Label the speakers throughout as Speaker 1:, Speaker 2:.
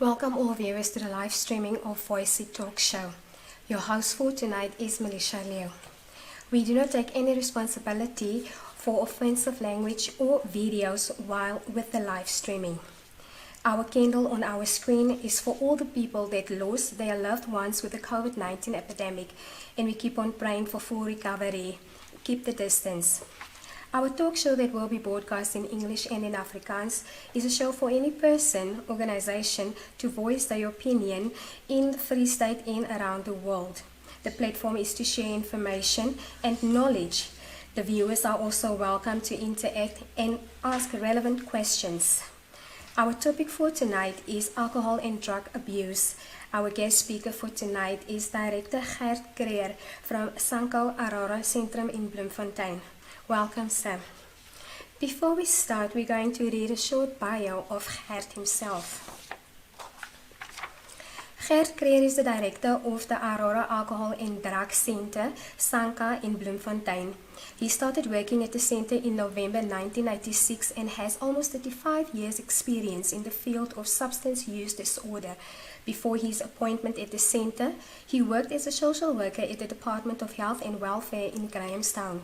Speaker 1: Welcome all viewers to the live streaming of Voice Talk Show. Your host for tonight is Melissa Leo. We do not take any responsibility for offensive language or videos while with the live streaming. Our candle on our screen is for all the people that lost their loved ones with the COVID-19 epidemic, and we keep on praying for full recovery. Keep the distance. Our talk show that will be broadcast in English and in Afrikaans is a show for any person, organization to voice their opinion in the Free State and around the world. The platform is to share information and knowledge. The viewers are also welcome to interact and ask relevant questions. Our topic for tonight is alcohol and drug abuse. Our guest speaker for tonight is Director Gert Creer from Sanca Aurora Centrum in Bloemfontein. Welcome, sir. Before we start, we're going to read a short bio of Gert himself. Gert Creer is the director of the Aurora Alcohol and Drug Center, Sanca in Bloemfontein. He started working at the center in November 1996 and has almost 35 years experience in the field of substance use disorder. Before his appointment at the center, he worked as a social worker at the Department of Health and Welfare in Grahamstown.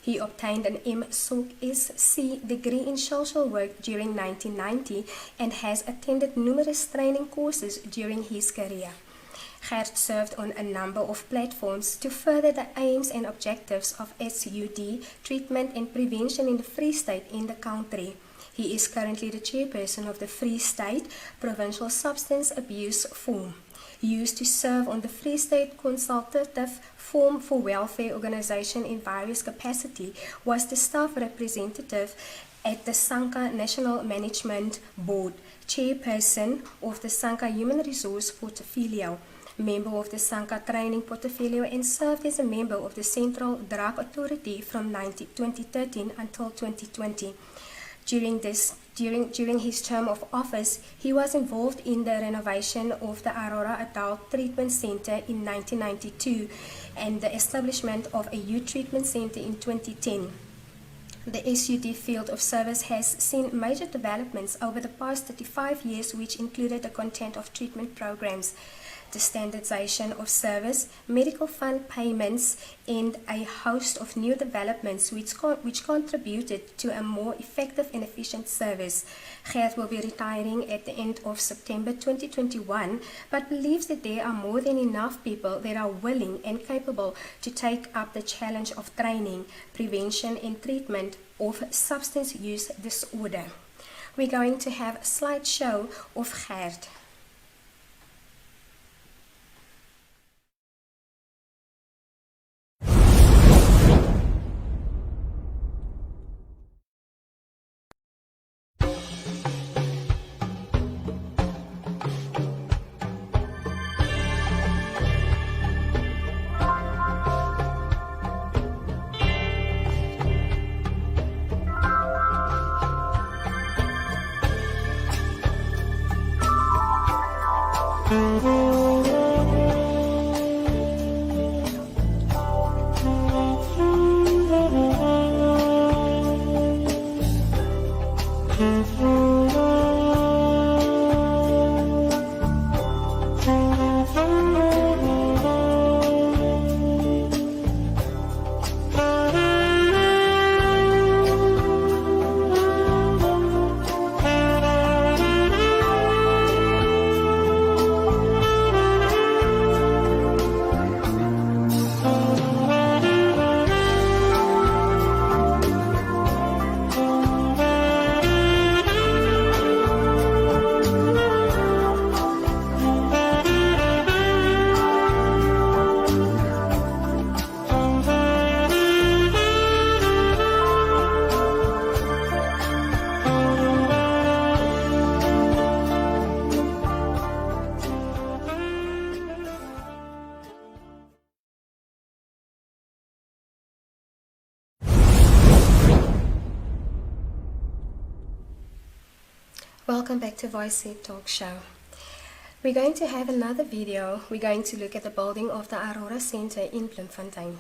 Speaker 1: He obtained an MSc degree in social work during 1990 and has attended numerous training courses during his career. Gert served on a number of platforms to further the aims and objectives of SUD treatment and prevention in the Free State in the country. He is currently the chairperson of the Free State Provincial Substance Abuse Forum. He used to serve on the Free State Consultative Forum for Welfare Organization in various capacity, was the staff representative at the Sanca National Management Board, chairperson of the Sanca Human Resource Portfolio, member of the Sanca Training Portfolio, and served as a member of the Central Drug Authority from 2013 until 2020. During his term of office, he was involved in the renovation of the Aurora Adult Treatment Center in 1992 and the establishment of a youth treatment center in 2010. The SUD field of service has seen major developments over the past 35 years, which included the content of treatment programs, the standardization of service, medical fund payments, and a host of new developments which contributed to a more effective and efficient service. Gert will be retiring at the end of September 2021, but believes that there are more than enough people that are willing and capable to take up the challenge of training, prevention, and treatment of substance use disorder. We're going to have a slideshow of Gert. Welcome back to Voice Talk Show. We're going to have another video. We're going to look at the building of the Aurora Center in Bloemfontein.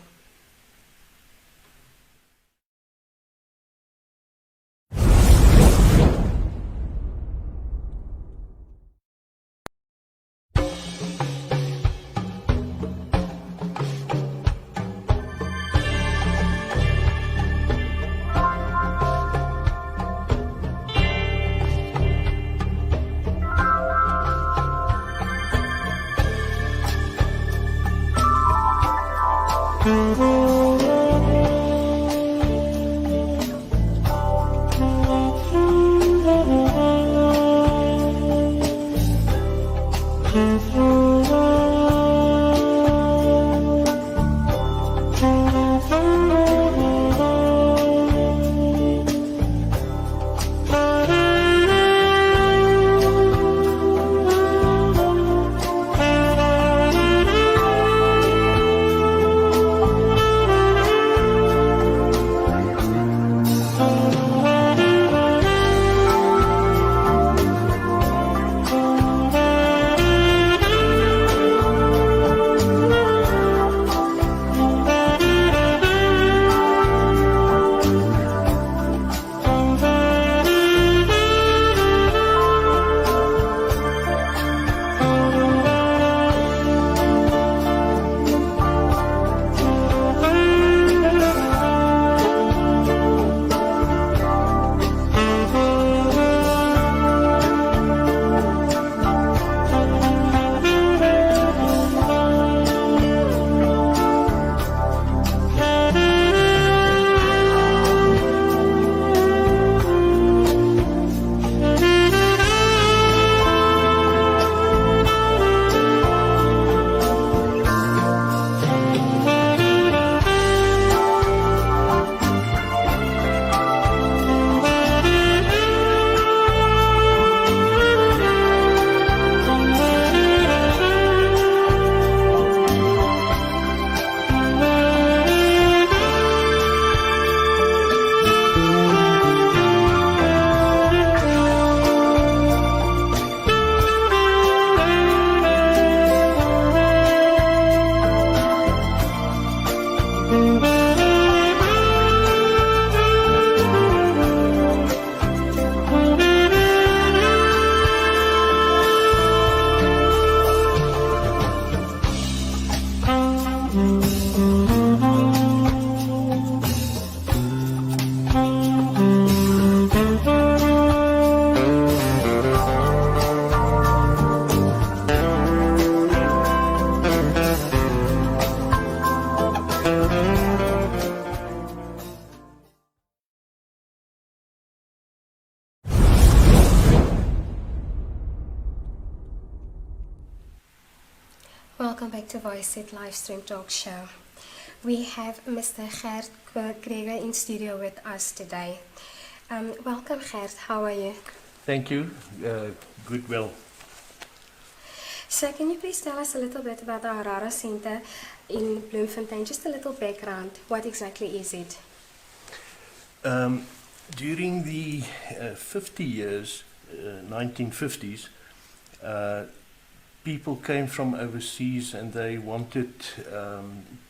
Speaker 1: Welcome back to Voice It Livestream Talk Show. We have Mr. Gert Kreger in studio with us today. Welcome, Gert. How are you?
Speaker 2: Thank you. Good, well.
Speaker 1: So can you please tell us a little bit about the Aurora Center in Bloemfontein? Just a little background. What exactly is it?
Speaker 2: During the 50 years, 1950s, people came from overseas and they wanted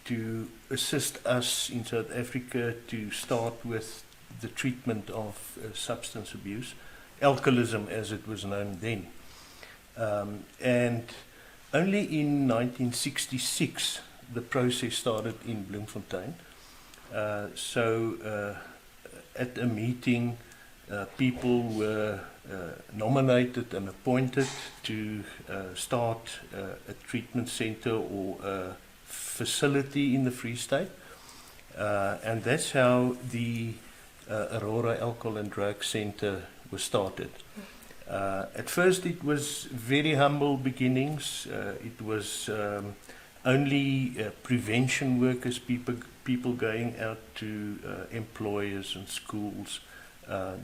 Speaker 2: to assist us in South Africa to start with the treatment of substance abuse, alcoholism as it was known then. And only in 1966 the process started in Bloemfontein. So at a meeting, people were nominated and appointed to start a treatment center or a facility in the Free State. And that's how the Aurora Alcohol and Drug Center was started. At first it was very humble beginnings. It was only prevention workers, people going out to employers and schools,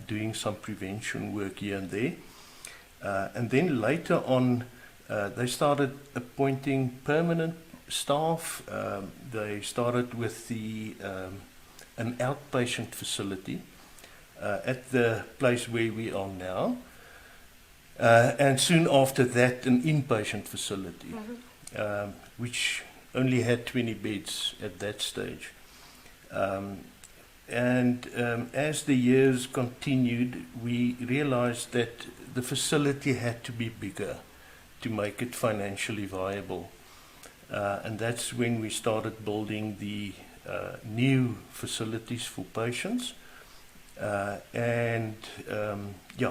Speaker 2: doing some prevention work here and there. And then later on, they started appointing permanent staff. They started with an outpatient facility at the place where we are now. And soon after that, an inpatient facility, which only had 20 beds at that stage. And as the years continued, we realized that the facility had to be bigger to make it financially viable. And that's when we started building the new facilities for patients.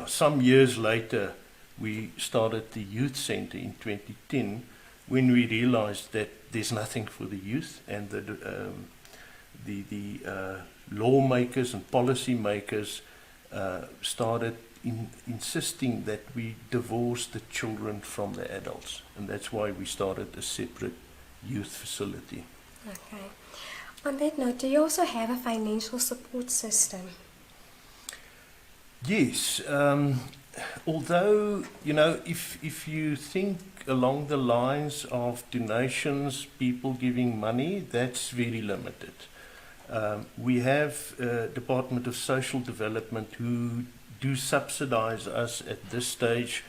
Speaker 2: Some years later, we started the youth center in 2010 when we realized that there's nothing for the youth, and the lawmakers and policy makers started insisting that we divorce the children from the adults, and that's why we started a separate youth facility.
Speaker 1: Okay. On that note, do you also have a financial support system?
Speaker 2: Yes. Although, if you think along the lines of donations, people giving money, that's very limited. We have Department of Social Development who do subsidize us at this stage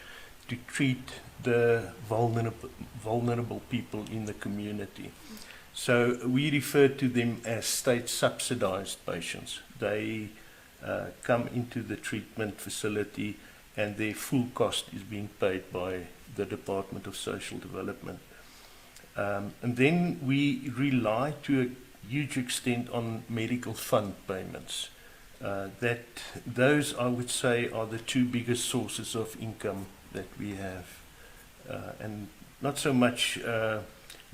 Speaker 2: to treat the vulnerable people in the community. So we refer to them as state subsidized patients. They come into the treatment facility and their full cost is being paid by the Department of Social Development. And then we rely to a huge extent on medical fund payments. Those, I would say, are the two biggest sources of income that we have. And not so much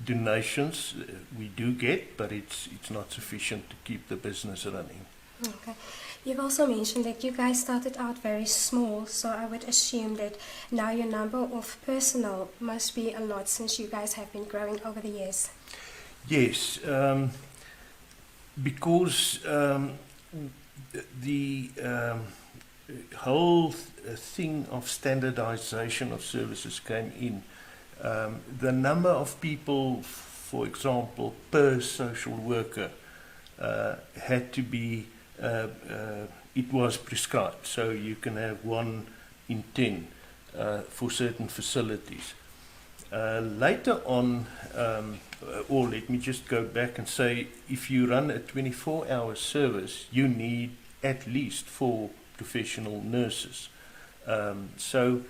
Speaker 2: donations we do get, but it's not sufficient to keep the business running.
Speaker 1: Okay. You've also mentioned that you guys started out very small, so I would assume that now your number of personnel must be a lot since you guys have been growing over the years.
Speaker 2: Yes, because the whole thing of standardization of services came in. The number of people, for example, per social worker had to be it was prescribed, so you can have 1 in 10 for certain facilities. Later on, or let me just go back and say, if you run a 24-hour service, you need at least 4 professional nurses. So,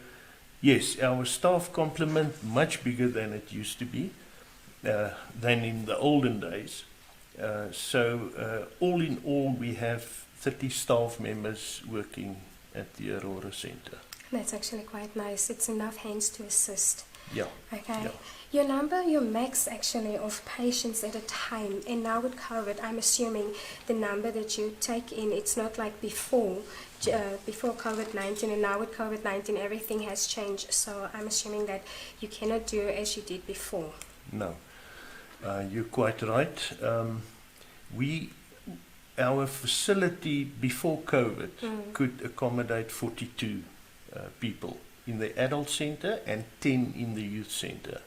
Speaker 2: yes, our staff complement much bigger than it used to be, than in the olden days. All in all, we have 30 staff members working at the Aurora Center.
Speaker 1: That's actually quite nice. It's enough hands to assist.
Speaker 2: Yeah.
Speaker 1: Okay. Yeah. Your max actually of patients at a time, and now with COVID, I'm assuming the number that you take in, it's not like before COVID-19, and now with COVID-19, everything has changed. So I'm assuming that you cannot do as you did before.
Speaker 2: No. You're quite right. Our facility before COVID could accommodate 42 people in the adult center and 10 in the youth center.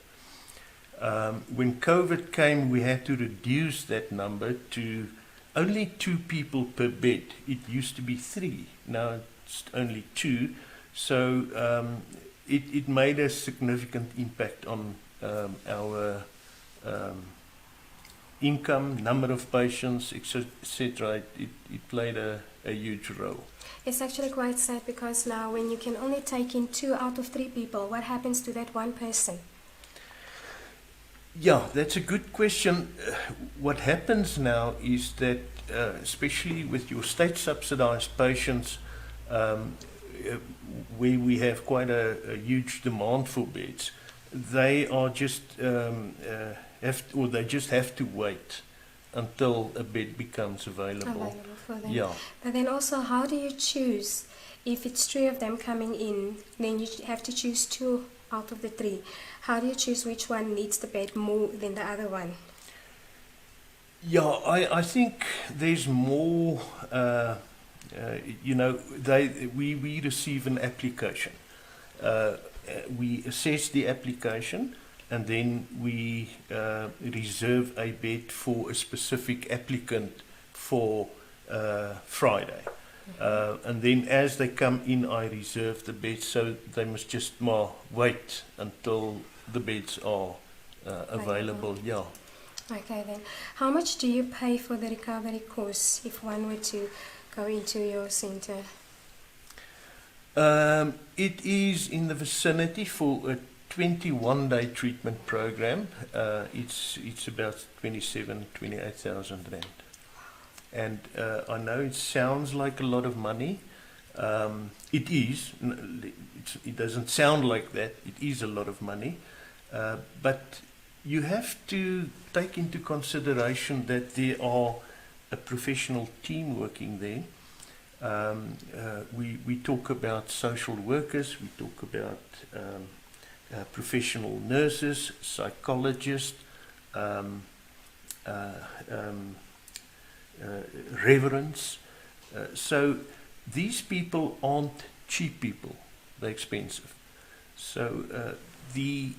Speaker 2: When COVID came, we had to reduce that number to only 2 people per bed. It used to be 3, now it's only 2. So it made a significant impact on our income, number of patients, etc. It played a huge role.
Speaker 1: It's actually quite sad because now when you can only take in 2 out of 3 people, what happens to that one person?
Speaker 2: Yeah, that's a good question. What happens now is that, especially with your state-subsidized patients, where we have quite a huge demand for beds, they are just they just have to wait until a bed becomes available.
Speaker 1: For them.
Speaker 2: Yeah.
Speaker 1: But then also, how do you choose? If it's 3 of them coming in, then you have to choose 2 out of the 3. How do you choose which one needs the bed more than the other one?
Speaker 2: Yeah, I think there's more. We receive an application. We assess the application, and then we reserve a bed for a specific applicant for Friday. And then as they come in, I reserve the beds, so they must just wait until the beds are available. Yeah.
Speaker 1: Okay then. How much do you pay for the recovery course if one were to go into your center?
Speaker 2: It is in the vicinity for a 21-day treatment program. It's about 28,000 rand. And I know it sounds like a lot of money. It is. It doesn't sound like that. It is a lot of money. But you have to take into consideration that there are a professional team working there. We talk about social workers, we talk about professional nurses, psychologists, reverends. So these people aren't cheap people, they're expensive. So the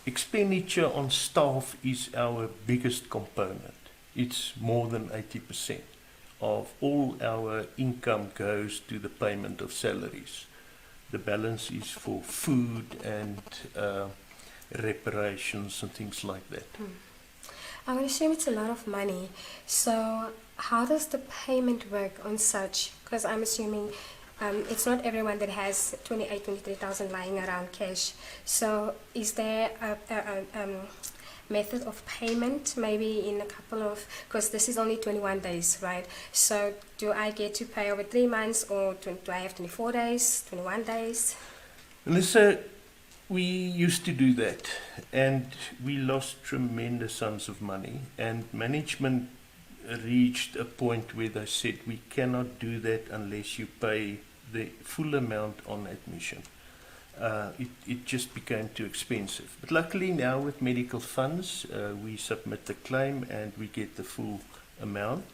Speaker 2: expenditure on staff is our biggest component. It's more than 80% of all our income goes to the payment of salaries. The balance is for food and reparations and things like that.
Speaker 1: I would assume it's a lot of money. So how does the payment work on such? Because I'm assuming it's not everyone that has 23,000 lying around cash. So is there a method of payment, maybe in a couple of, because this is only 21 days, right? So do I get to pay over 3 months, or do I have 24 days, 21 days?
Speaker 2: Melissa, we used to do that, and we lost tremendous sums of money, and management reached a point where they said we cannot do that unless you pay the full amount on admission. It just became too expensive. But luckily now with medical funds, we submit the claim and we get the full amount.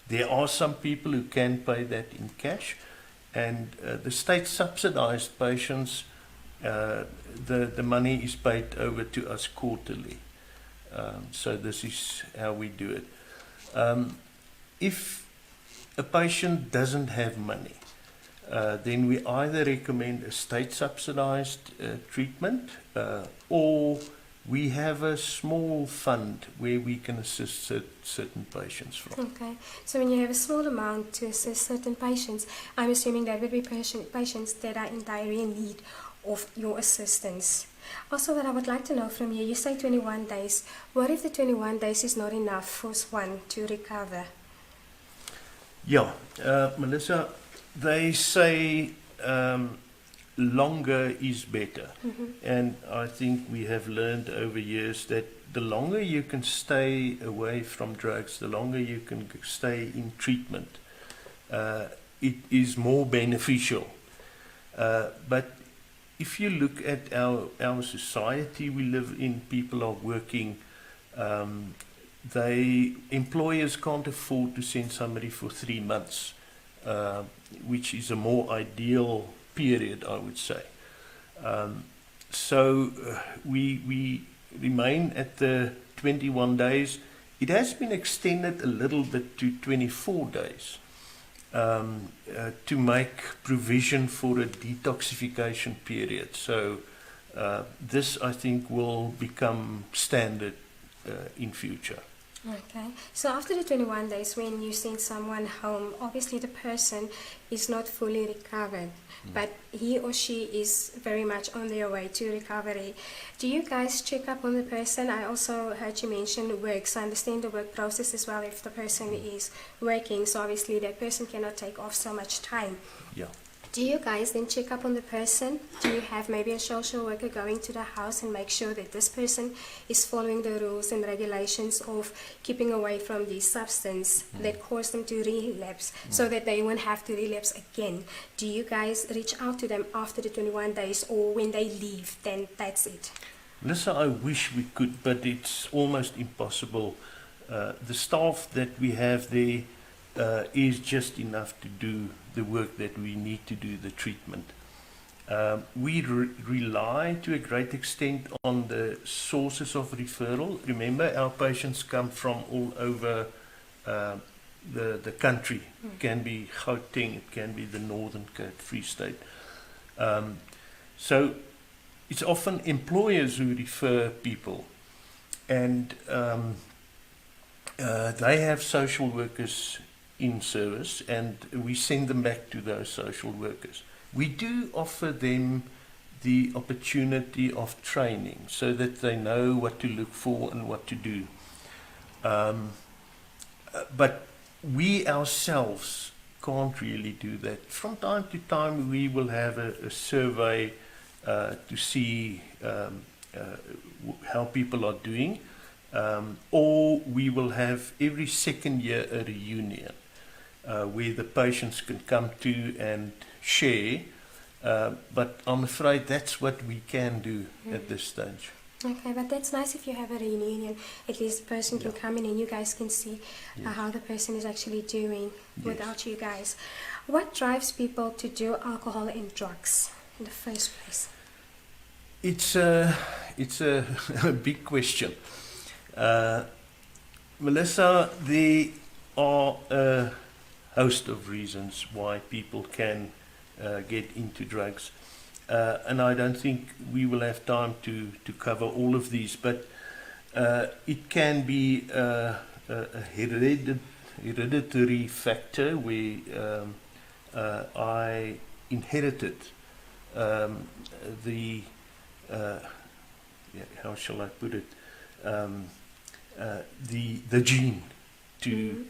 Speaker 2: There are some people who can pay that in cash, and the state subsidized patients, the money is paid over to us quarterly. So this is how we do it. If a patient doesn't have money, then we either recommend a state-subsidized treatment, or we have a small fund where we can assist certain patients from.
Speaker 1: Okay, so when you have a small amount to assist certain patients, I'm assuming that would be patients that are in dire need of your assistance. Also, what I would like to know from you, you say 21 days. What if the 21 days is not enough for one to recover?
Speaker 2: Yeah, Melissa, they say longer is better. And I think we have learned over years that the longer you can stay away from drugs, the longer you can stay in treatment, it is more beneficial. But if you look at our society we live in, people are working Employers can't afford to send somebody for 3 months, which is a more ideal period, I would say. We remain at the 21 days. It has been extended a little bit to 24 days to make provision for a detoxification period. So this, I think, will become standard in future.
Speaker 1: Okay, so after the 21 days, when you send someone home, obviously the person is not fully recovered, but he or she is very much on their way to recovery. Do you guys check up on the person? I also heard you mention work, so I understand the work process as well if the person is working, so obviously that person cannot take off so much time.
Speaker 2: Yeah.
Speaker 1: Do you guys then check up on the person? Do you have maybe a social worker going to the house and make sure that this person is following the rules and regulations of keeping away from these substances that cause them to relapse so that they won't have to relapse again? Do you guys reach out to them after the 21 days, or when they leave, then that's it?
Speaker 2: Melissa, I wish we could, but it's almost impossible. The staff that we have there is just enough to do the work that we need to do the treatment. We rely to a great extent on the sources of referral. Remember, our patients come from all over the country. It can be Gauteng, it can be the Northern Cape, Free State. So it's often employers who refer people, and they have social workers in service, and we send them back to those social workers. We do offer them the opportunity of training so that they know what to look for and what to do. But we ourselves can't really do that. From time to time we will have a survey to see how people are doing, or we will have every second year a reunion where the patients can come to and share, but I'm afraid that's what we can do at this stage.
Speaker 1: Okay, but that's nice if you have a reunion. At least the person can come in and you guys can see how the person is actually doing without you guys. What drives people to do alcohol and drugs in the first place?
Speaker 2: It's a big question. Melissa, there are a host of reasons why people can get into drugs. And I don't think we will have time to cover all of these, but it can be a hereditary factor where I inherited how shall I put it, the gene to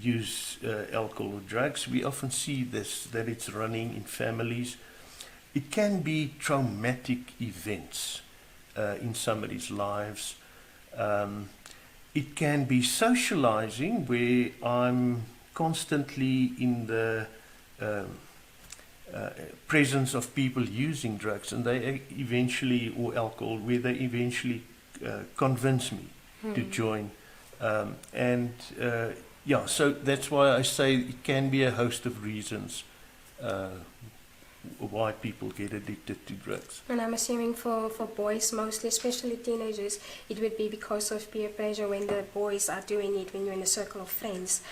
Speaker 2: use alcohol or drugs. We often see this, that it's running in families. It can be traumatic events in somebody's lives. It can be socializing, where I'm constantly in the presence of people using drugs, and they eventually, or alcohol, where they eventually convince me to join. So that's why I say it can be a host of reasons why people get addicted to drugs.
Speaker 1: And I'm assuming for boys mostly, especially teenagers, it would be because of peer pressure. When the boys are doing it, when you're in a circle of friends,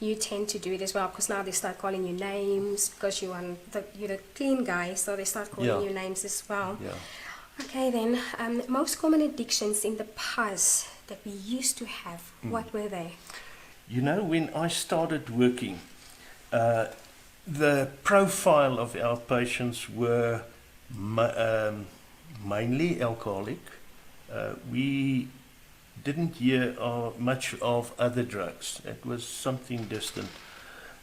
Speaker 1: you tend to do it as well, because now they start calling you names because you're the clean guy, so they start calling you names as well.
Speaker 2: Yeah.
Speaker 1: Okay then, most common addictions in the past that we used to have, what were they?
Speaker 2: You know, when I started working, the profile of our patients were mainly alcoholic. We didn't hear much of other drugs. It was something distant.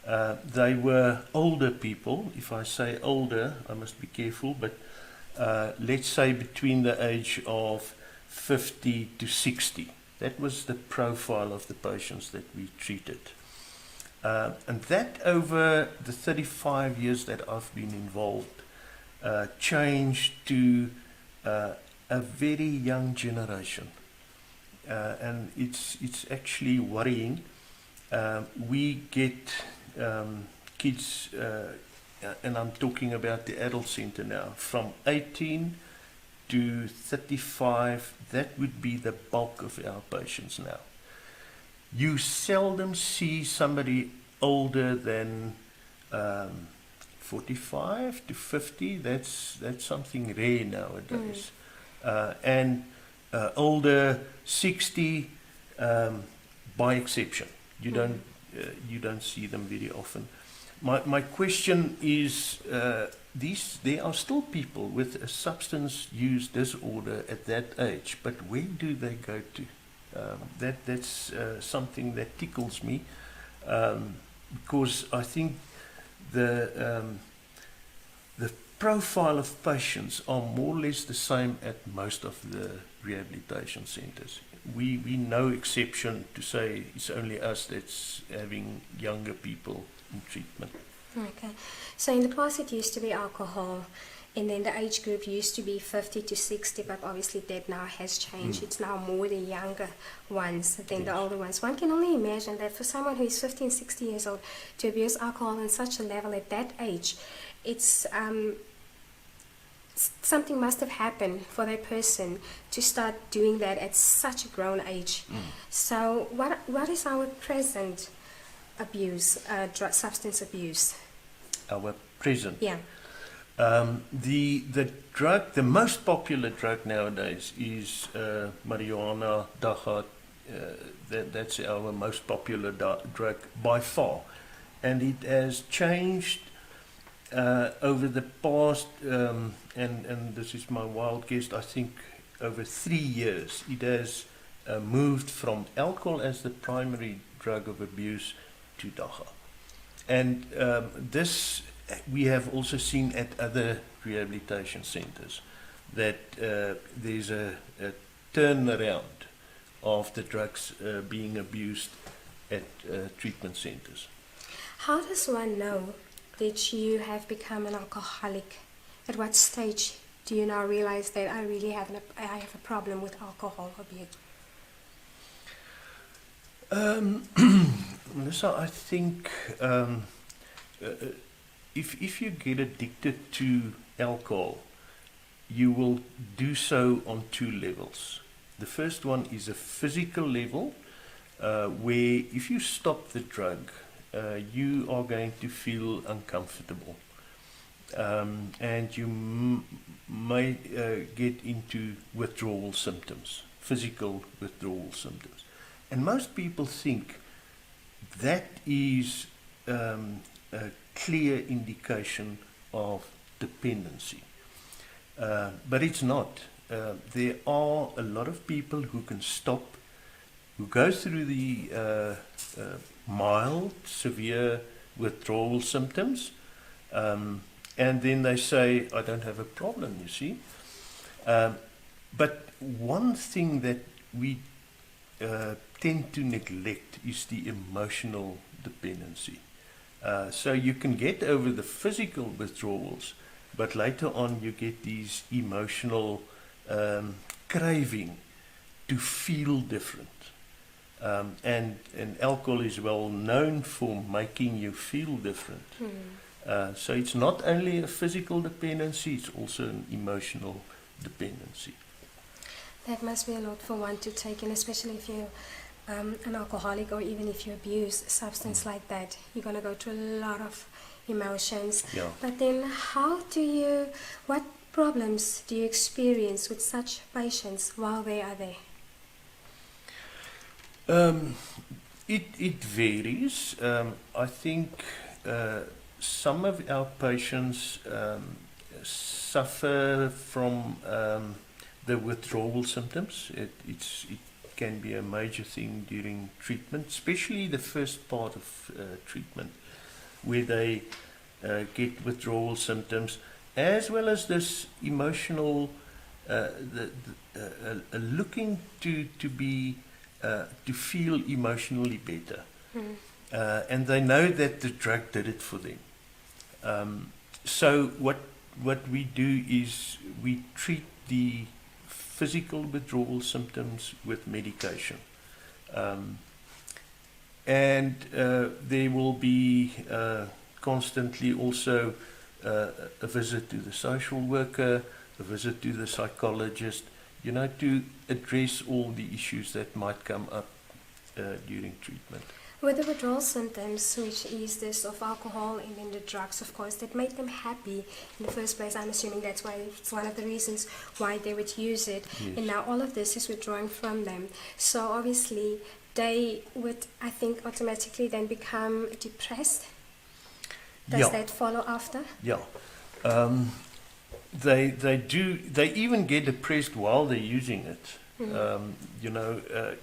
Speaker 2: They were older people. If I say older, I must be careful, but let's say between the age of 50 to 60. That was the profile of the patients that we treated. And that, over the 35 years that I've been involved, changed to a very young generation. and it's actually worrying. We get kids, and I'm talking about the adult center now, from 18 to 35. That would be the bulk of our patients now. You seldom see somebody older than 45 to 50. That's something rare nowadays. And older 60, by exception. You don't see them very often. My question is, there are still people with a substance use disorder at that age, but where do they go to? That's something that tickles me, because I think the profile of patients are more or less the same at most of the rehabilitation centers. We no exception to say it's only us that's having younger people in treatment.
Speaker 1: Okay. So in the past it used to be alcohol, and then the age group used to be 50 to 60, but obviously that now has changed. It's now more the younger ones than the older ones. One can only imagine that for someone who is 15, 60 years old to abuse alcohol on such a level at that age, it's something must have happened for that person to start doing that at such a grown age. So what is our present abuse, substance abuse?
Speaker 2: Our present.
Speaker 1: Yeah.
Speaker 2: The drug, the most popular drug nowadays is marijuana, dagga. That's our most popular drug by far, and it has changed over the past, and this is my wild guess, I think over 3 years, it has moved from alcohol as the primary drug of abuse to dagga. And this we have also seen at other rehabilitation centers, that there's a turnaround of the drugs being abused at treatment centers.
Speaker 1: How does one know that you have become an alcoholic? At what stage do you now realize that I really have a problem with alcohol abuse?
Speaker 2: Melissa, I think if you get addicted to alcohol, you will do so on two levels. The first one is a physical level, where if you stop the drug, you are going to feel uncomfortable, and you may get into withdrawal symptoms, physical withdrawal symptoms. And most people think that is a clear indication of dependency. But it's not. There are a lot of people who can stop, who go through the mild, severe withdrawal symptoms, and then they say, I don't have a problem, you see. But one thing that we tend to neglect is the emotional dependency. So you can get over the physical withdrawals, but later on you get these emotional craving to feel different. And alcohol is well known for making you feel different. So it's not only a physical dependency, it's also an emotional dependency.
Speaker 1: That must be a lot for one to take in, especially if you're an alcoholic, or even if you abuse a substance like that. You're going to go through a lot of emotions.
Speaker 2: Yeah.
Speaker 1: But then what problems do you experience with such patients while they are there?
Speaker 2: It varies. I think some of our patients suffer from the withdrawal symptoms. It can be a major thing during treatment, especially the first part of treatment, where they get withdrawal symptoms, as well as this emotional, looking to feel emotionally better. And they know that the drug did it for them. So what we do is we treat the physical withdrawal symptoms with medication. And there will be constantly also a visit to the social worker, a visit to the psychologist, to address all the issues that might come up during treatment.
Speaker 1: With the withdrawal symptoms, which is this of alcohol and then the drugs, of course, that made them happy in the first place. I'm assuming that's why it's one of the reasons why they would use it.
Speaker 2: Yes.
Speaker 1: And now all of this is withdrawing from them. So obviously they would, I think, automatically then become depressed. Does that follow after?
Speaker 2: Yeah. They even get depressed while they're using it.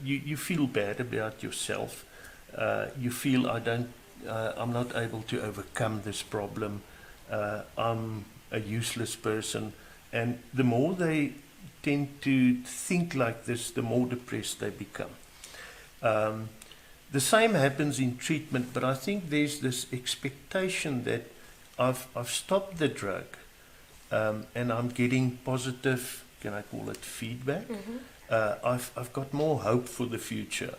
Speaker 2: You feel bad about yourself. You feel I'm not able to overcome this problem. I'm a useless person. And the more they tend to think like this, the more depressed they become. The same happens in treatment, but I think there's this expectation that I've stopped the drug and I'm getting positive, can I call it feedback? I've got more hope for the future.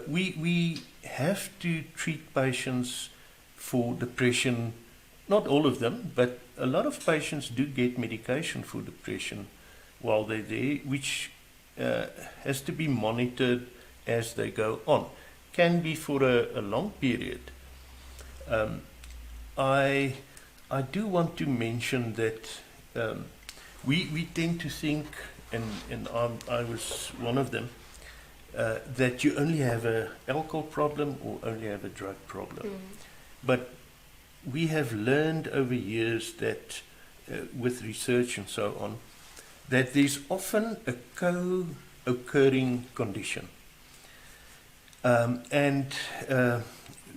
Speaker 2: We have to treat patients for depression, not all of them, but a lot of patients do get medication for depression while they're there, which has to be monitored as they go on. Can be for a long period. I do want to mention that we tend to think, and I was one of them, that you only have an alcohol problem or only have a drug problem. But we have learned over years that, with research and so on, that there's often a co-occurring condition.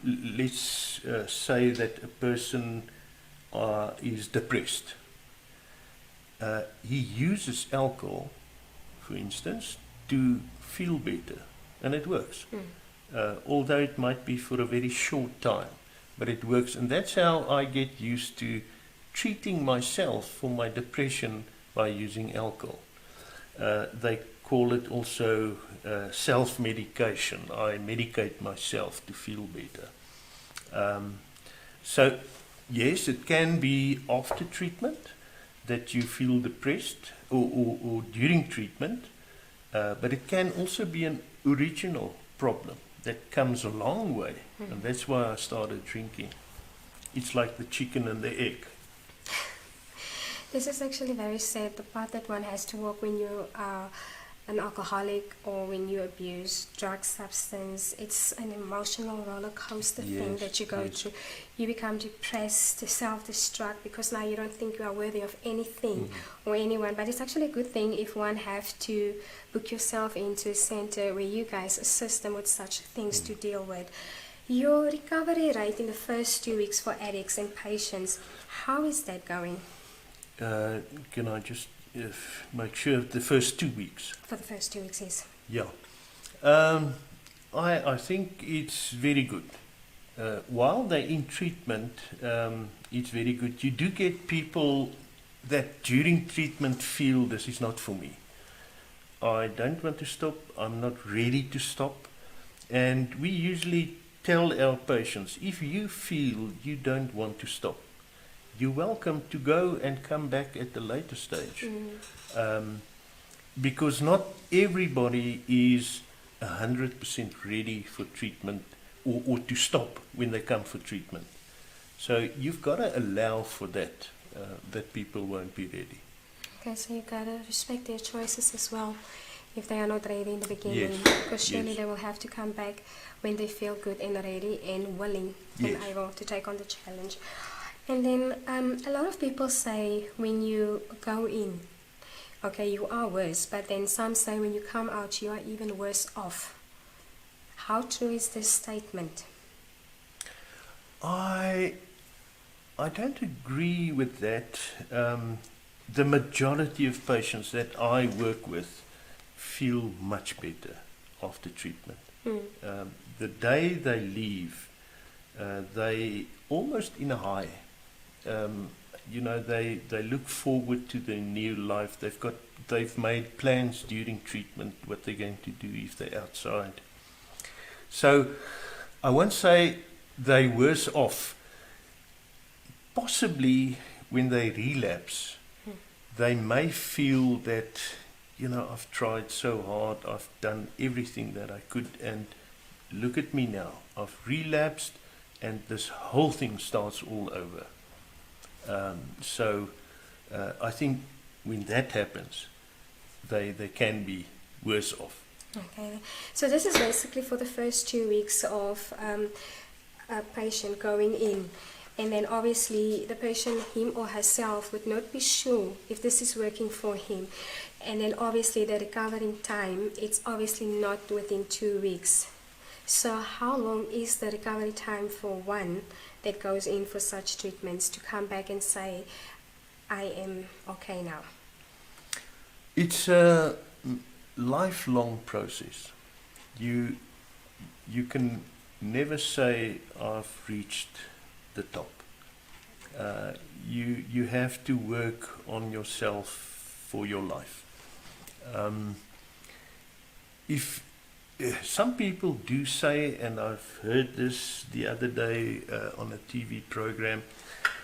Speaker 2: Let's say that a person is depressed. He uses alcohol, for instance, to feel better, and it works. Although it might be for a very short time, but it works. And that's how I get used to treating myself for my depression by using alcohol. They call it also self-medication. I medicate myself to feel better. So yes, it can be after treatment that you feel depressed, or during treatment, but it can also be an original problem that comes a long way, and that's why I started drinking. It's like the chicken and the egg.
Speaker 1: This is actually very sad, the part that one has to walk when you are an alcoholic or when you abuse drug substance. It's an emotional roller coaster thing that you go through. You become depressed, self-destruct, because now you don't think you are worthy of anything or anyone. But it's actually a good thing if one have to book yourself into a center where you guys assist them with such things to deal with. Your recovery rate in the first 2 weeks for addicts and patients, how is that going?
Speaker 2: Can I just make sure the first 2 weeks?
Speaker 1: For the first 2 weeks, yes.
Speaker 2: Yeah. I think it's very good. While they're in treatment, it's very good. You do get people that during treatment feel this is not for me. I don't want to stop. I'm not ready to stop. And we usually tell our patients, if you feel you don't want to stop, you're welcome to go and come back at a later stage. Because not everybody is 100% ready for treatment or to stop when they come for treatment. So you've got to allow for that, that people won't be ready.
Speaker 1: Okay, so you've got to respect their choices as well if they are not ready in the beginning.
Speaker 2: Yes.
Speaker 1: Because surely they will have to come back when they feel good and ready and willing and able to take on the challenge. And then a lot of people say when you go in, okay, you are worse, but then some say when you come out, you are even worse off. How true is this statement?
Speaker 2: I don't agree with that. The majority of patients that I work with feel much better after treatment. The day they leave, they almost in a high. you know, they look forward to their new life. They've made plans during treatment what they're going to do if they're outside. So I won't say they're worse off. Possibly when they relapse, they may feel that, you know, I've tried so hard, I've done everything that I could, and look at me now. I've relapsed, and this whole thing starts all over. So I think when that happens, they can be worse off.
Speaker 1: Okay, so this is basically for the first 2 weeks of a patient going in, and then obviously the patient, him or herself, would not be sure if this is working for him, and then obviously the recovering time, it's obviously not within 2 weeks. So how long is the recovery time for one that goes in for such treatments to come back and say, I am okay now?
Speaker 2: It's a lifelong process. You can never say I've reached the top. You have to work on yourself for your life. If some people do say, and I've heard this the other day on a TV program,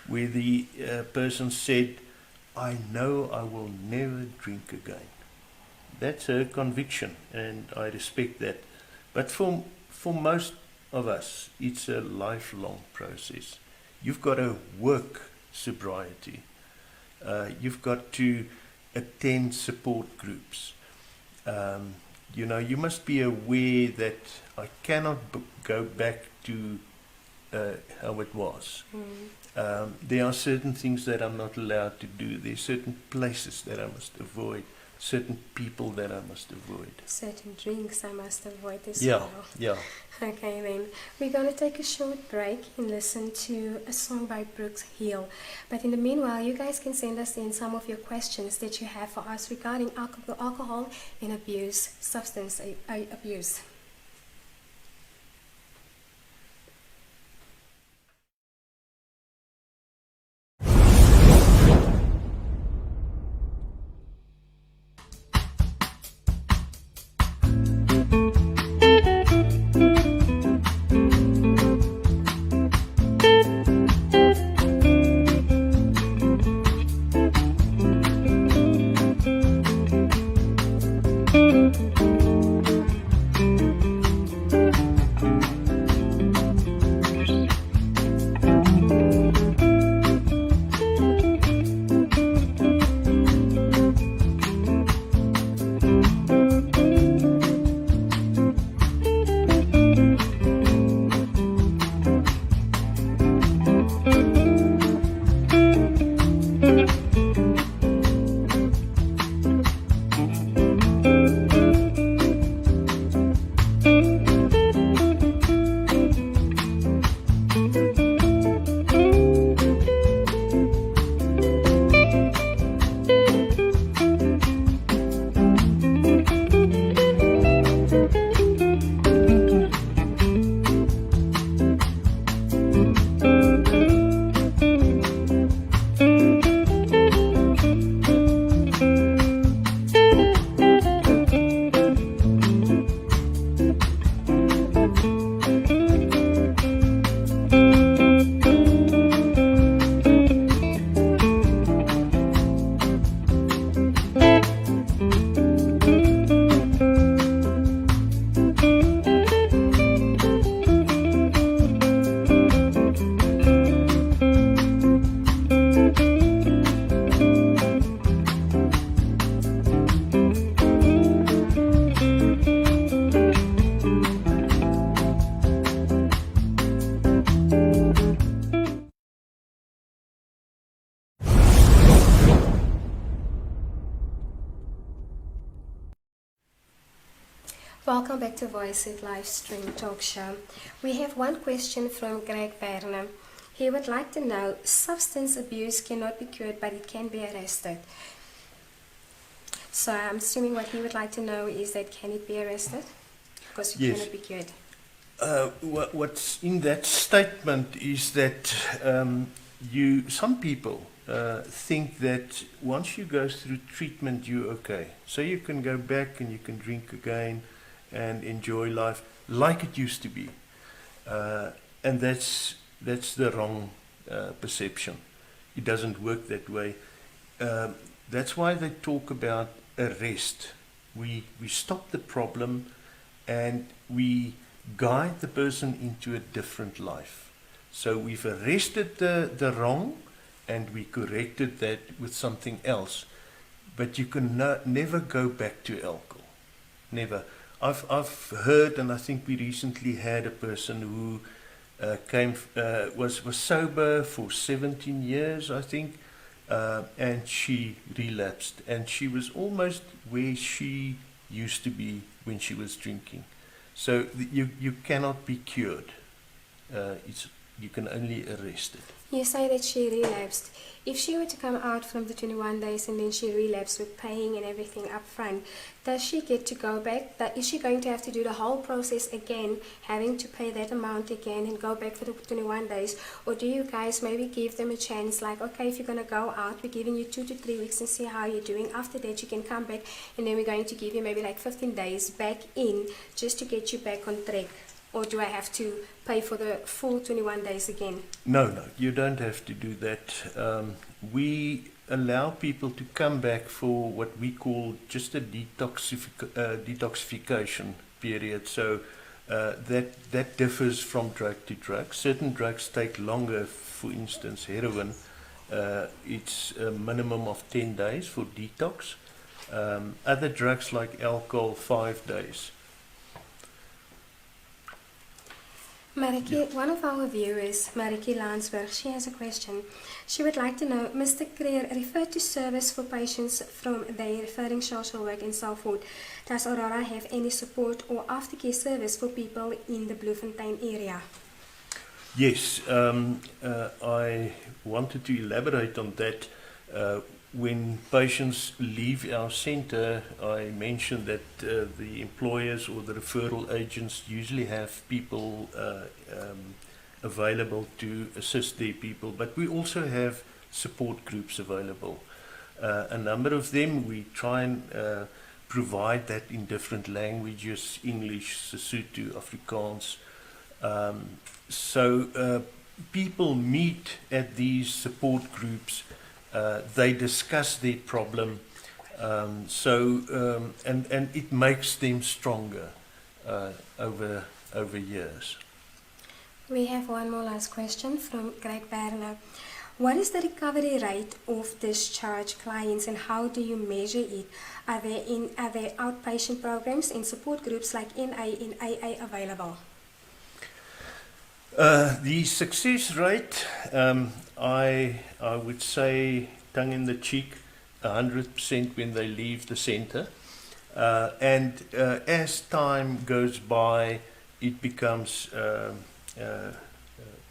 Speaker 2: where the person said, I know I will never drink again. That's her conviction, and I respect that. But for most of us, it's a lifelong process. You've got to work sobriety. You've got to attend support groups. You know, you must be aware that I cannot go back to how it was. There are certain things that I'm not allowed to do. There are certain places that I must avoid. Certain people that I must avoid.
Speaker 1: Certain drinks I must avoid as
Speaker 2: Yeah,
Speaker 1: well.
Speaker 2: yeah.
Speaker 1: Okay, then we're going to take a short break and listen to a song by Brooks Hill. But in the meanwhile, you guys can send us in some of your questions that you have for us regarding alcohol and abuse, substance abuse. Welcome back to Voice It live stream talk show. We have one question from Greg Werner. He would like to know, substance abuse cannot be cured, but it can be arrested. So I'm assuming what he would like to know is that can it be arrested? Because it
Speaker 2: Yes.
Speaker 1: cannot be cured.
Speaker 2: What's in that statement is that some people think that once you go through treatment, you're okay. So you can go back and you can drink again and enjoy life like it used to be. And that's the wrong perception. It doesn't work that way. That's why they talk about arrest. We stop the problem and we guide the person into a different life. So we've arrested the wrong and we corrected that with something else. But you can never go back to alcohol. Never. I've heard, and I think we recently had a person who was sober for 17 years, I think, and she relapsed. And she was almost where she used to be when she was drinking. So you cannot be cured. You can only arrest it.
Speaker 1: You say that she relapsed. If she were to come out from the 21 days and then she relapsed with paying and everything up front, does she get to go back? Is she going to have to do the whole process again, having to pay that amount again and go back for the 21 days? Or do you guys maybe give them a chance, like, okay, if you're going to go out, we're giving you 2 to 3 weeks and see how you're doing. After that, you can come back and then we're going to give you maybe like 15 days back in just to get you back on track? Or do I have to pay for the full 21 days again?
Speaker 2: No, you don't have to do that. We allow people to come back for what we call just a detoxification period. So that differs from drug to drug. Certain drugs take longer. For instance, heroin, it's a minimum of 10 days for detox. Other drugs like alcohol, 5 days.
Speaker 1: Mariki, one of our viewers, Mariki Landsberg, she has a question. She would like to know, Mr. Creer referred to service for patients from their referring social work and so forth. Does Aurora have any support or aftercare service for people in the Bloemfontein area?
Speaker 2: Yes, I wanted to elaborate on that. When patients leave our centre, I mentioned that the employers or the referral agents usually have people available to assist their people, but we also have support groups available. A number of them, we try and provide that in different languages, English, Sesotho, Afrikaans. So people meet at these support groups. They discuss their problem, and it makes them stronger over years.
Speaker 1: We have one more last question from Greg Berner. What is the recovery rate of discharged clients and how do you measure it? Are there outpatient programs and support groups like NA and AA available?
Speaker 2: The success rate, I would say, tongue in the cheek, 100% when they leave the centre. And as time goes by, it becomes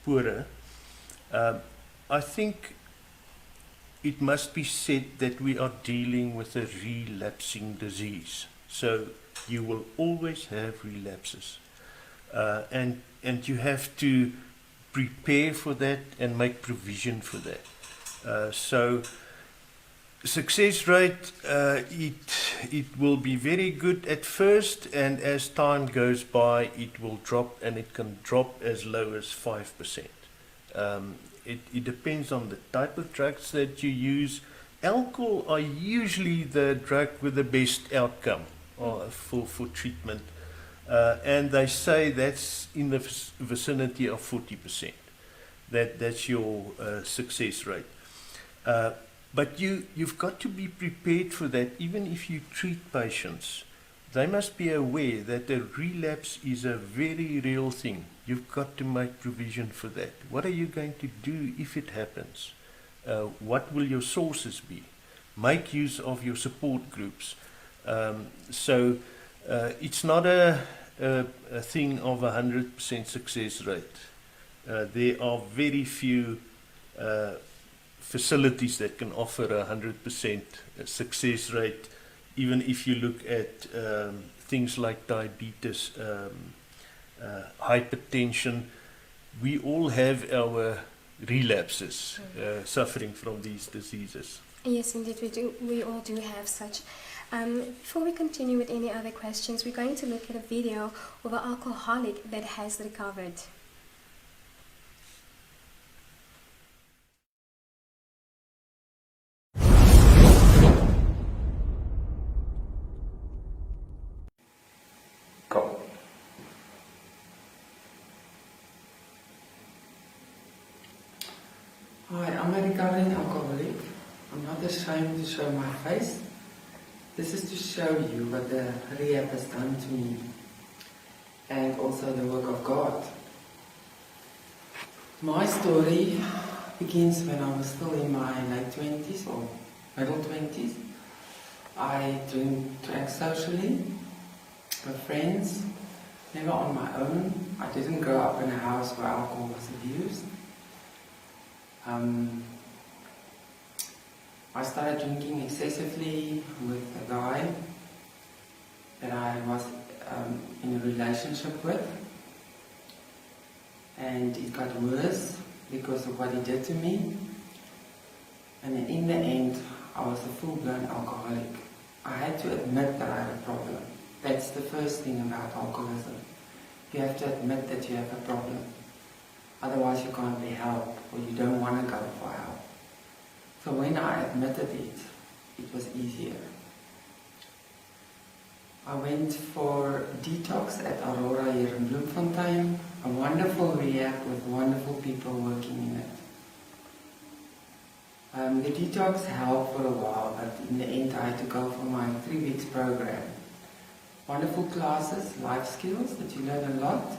Speaker 2: poorer. I think it must be said that we are dealing with a relapsing disease. So you will always have relapses. And you have to prepare for that and make provision for that. So success rate, it will be very good at first, and as time goes by, it will drop, and it can drop as low as 5%. It depends on the type of drugs that you use. Alcohol are usually the drug with the best outcome for treatment. And they say that's in the vicinity of 40%. That's your success rate. But you've got to be prepared for that. Even if you treat patients, they must be aware that a relapse is a very real thing. You've got to make provision for that. What are you going to do if it happens? What will your sources be? Make use of your support groups. So it's not a thing of 100% success rate. There are very few facilities that can offer a 100% success rate. Even if you look at things like diabetes, hypertension, we all have our relapses, suffering from these diseases.
Speaker 1: Yes, indeed, we do. We all do have such. Before we continue with any other questions, we're going to look at a video of an alcoholic that has recovered.
Speaker 3: Go. Hi, I'm a recovering alcoholic. I'm not ashamed to show my face. This is to show you what the rehab has done to me and also the work of God. My story begins when I was still in my late 20s or middle 20s. I drank socially with friends, never on my own. I didn't grow up in a house where alcohol was abused. I started drinking excessively with a guy that I was in a relationship with, and it got worse because of what he did to me, and in the end I was a full-blown alcoholic. I had to admit that I had a problem. That's the first thing about alcoholism. You have to admit that you have a problem. Otherwise you can't be helped, or you don't want to go for help. So when I admitted it, it was easier. I went for detox at Aurora here in Bloemfontein, a wonderful rehab with wonderful people working in it. The detox helped for a while, but in the end I had to go for my 3 weeks program. Wonderful classes, life skills that you learn a lot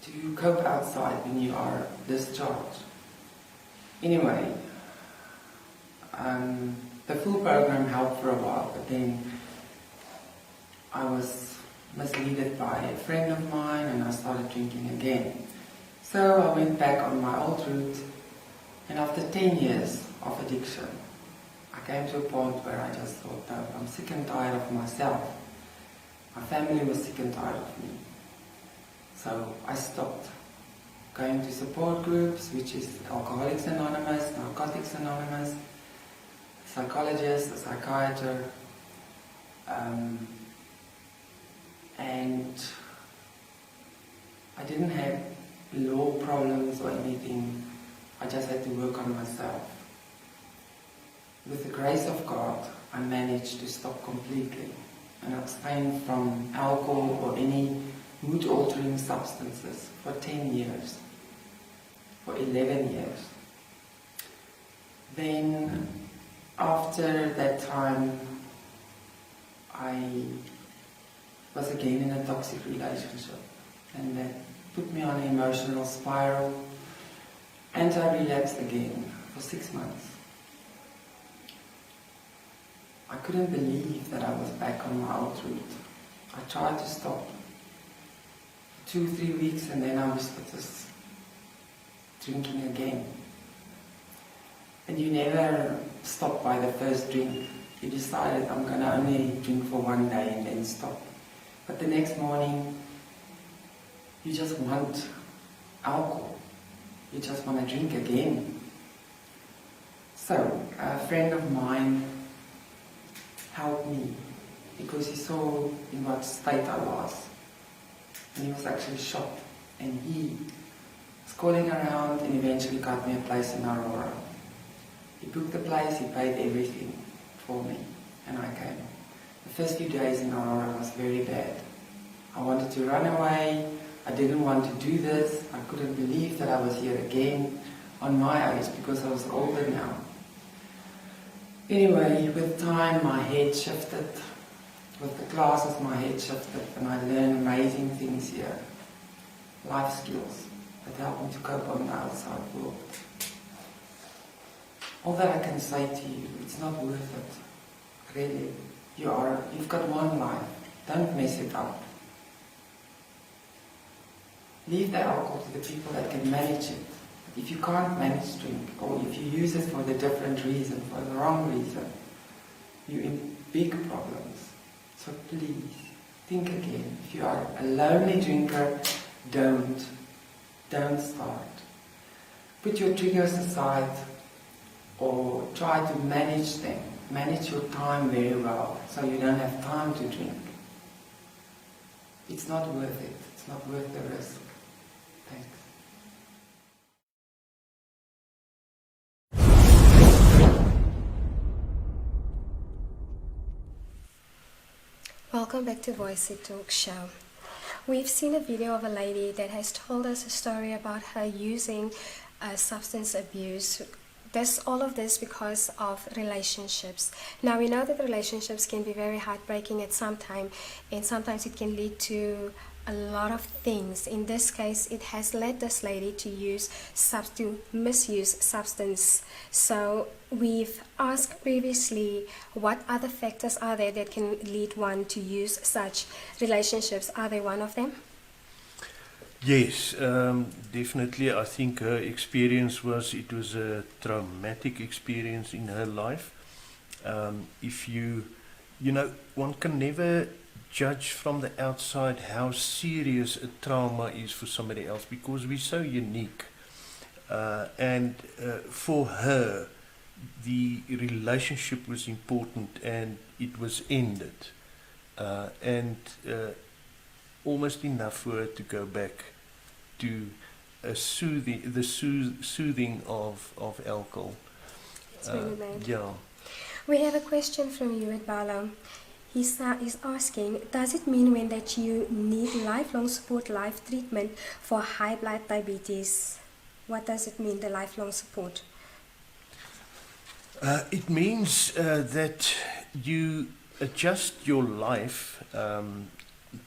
Speaker 3: to cope outside when you are discharged. Anyway, the full program helped for a while, but then I was misled by a friend of mine and I started drinking again. So I went back on my old route, and after 10 years of addiction, I came to a point where I just thought, no, I'm sick and tired of myself. My family was sick and tired of me. So I stopped going to support groups, which is Alcoholics Anonymous, Narcotics Anonymous, a psychologist, a psychiatrist, and I didn't have law problems or anything. I just had to work on myself. With the grace of God, I managed to stop completely and abstain from alcohol or any mood-altering substances for 10 years, for 11 years. Then, after that time, I was again in a toxic relationship, and that put me on an emotional spiral, and I relapsed again for 6 months. I couldn't believe that I was back on my old route. I tried to stop 2-3 weeks, and then I was just drinking again. And you never stop by the first drink. You decided, I'm going to only drink for 1 day and then stop. But the next morning, you just want alcohol. You just want to drink again. So, a friend of mine helped me because he saw in what state I was. And he was actually shocked. And he was calling around and eventually got me a place in Aurora. He booked the place, he paid everything for me, and I came. The first few days in Aurora was very bad. I wanted to run away. I didn't want to do this. I couldn't believe that I was here again on my age because I was older now. Anyway, with time my head shifted. With the classes my head shifted, and I learned amazing things here. Life skills that help me to cope on the outside world. All that I can say to you, it's not worth it. Really. You've got one life. Don't mess it up. Leave the alcohol to the people that can manage it. But if you can't manage drink, or if you use it for the different reason, for the wrong reason, you're in big problems. So please, think again. If you are a lonely drinker, don't start. put your triggers aside or try to manage them. Manage your time very well so you don't have time to drink. It's not worth it. It's not worth the risk. Thanks.
Speaker 1: Welcome back to Voice It Talk Show. We've seen a video of a lady that has told us a story about her using substance abuse. All of this because of relationships. Now we know that relationships can be very heartbreaking at some time, and sometimes it can lead to a lot of things. In this case, it has led this lady to misuse substance. So we've asked previously, what other factors are there that can lead one to use such relationships? Are they one of them?
Speaker 2: Yes, definitely. I think her experience was a traumatic experience in her life. If you know, one can never judge from the outside how serious a trauma is for somebody else because we're so unique. And for her, the relationship was important and it was ended. Almost enough for her to go back to soothing of alcohol.
Speaker 1: It's really bad.
Speaker 2: Yeah.
Speaker 1: We have a question from you at Bala. He's asking, does it mean when that you need lifelong support, life treatment for high blood diabetes? What does it mean, the lifelong support?
Speaker 2: It means that you adjust your life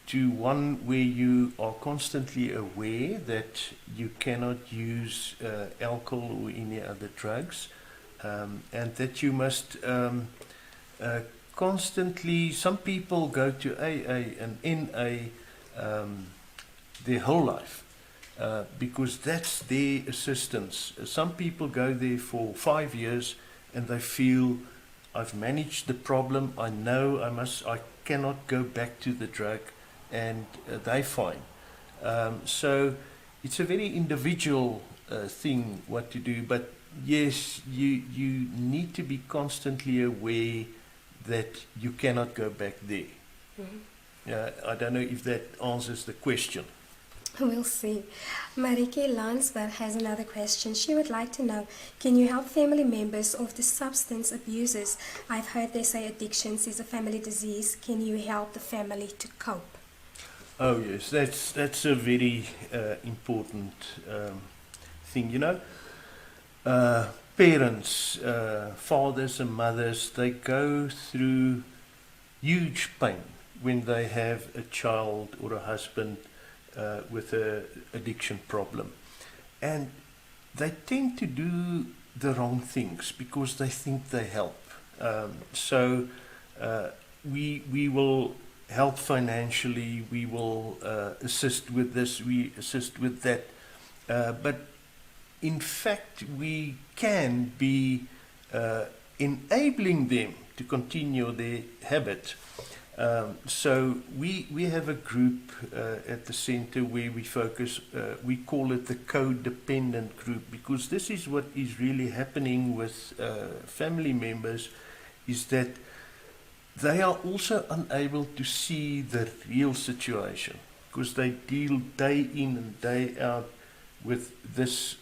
Speaker 2: to one where you are constantly aware that you cannot use alcohol or any other drugs, and that you must constantly, some people go to AA and NA their whole life because that's their assistance. Some people go there for 5 years and they feel, I've managed the problem, I know I cannot go back to the drug, and they're fine. So it's a very individual thing what to do, but yes, you need to be constantly aware that you cannot go back there. Mm-hmm. I don't know if that answers the question.
Speaker 1: We'll see. Marike Lansberg has another question. She would like to know, can you help family members of the substance abusers? I've heard they say addictions is a family disease. Can you help the family to cope?
Speaker 2: Oh yes, that's a very important thing. You know, parents, fathers and mothers, they go through huge pain when they have a child or a husband with an addiction problem, and they tend to do the wrong things because they think they help. So we will help financially, we will assist with this, we assist with that, but in fact we can be enabling them to continue their habit. So we have a group at the center where we focus, we call it the codependent group, because this is what is really happening with family members, is that they are also unable to see the real situation because they deal day in and day out with this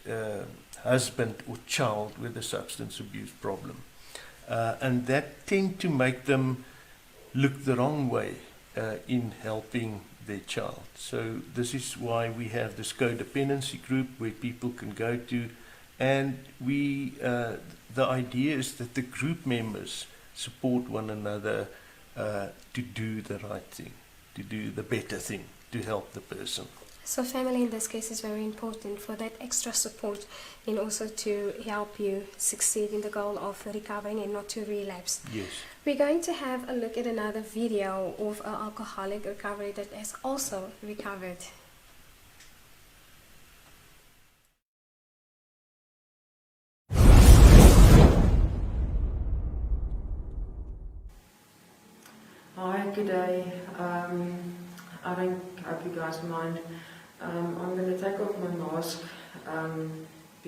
Speaker 2: husband or child with a substance abuse problem. And that tend to make them look the wrong way in helping their child. So this is why we have this codependency group where people can go to, and the idea is that the group members support one another to do the right thing, to do the better thing, to help the person.
Speaker 1: So family in this case is very important for that extra support and also to help you succeed in the goal of recovering and not to relapse.
Speaker 2: Yes.
Speaker 1: We're going to have a look at another video of an alcoholic recovery that has also recovered.
Speaker 3: Hi, good day. I don't hope you guys mind. I'm going to take off my mask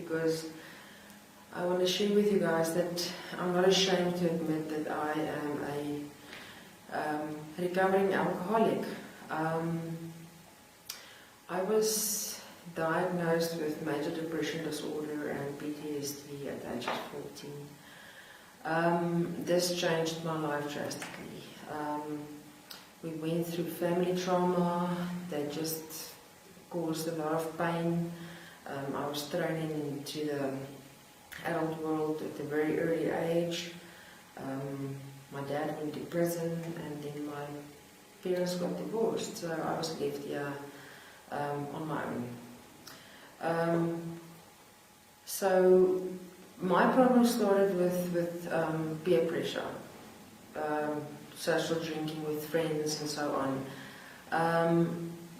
Speaker 3: because I want to share with you guys that I'm not ashamed to admit that I am a recovering alcoholic. I was diagnosed with major depression disorder and PTSD at the age of 14. This changed my life drastically. We went through family trauma that just caused a lot of pain. I was thrown into the adult world at a very early age. My dad went to prison, and then my parents got divorced, so I was left here on my own. So my problem started with peer pressure, social drinking with friends and so on.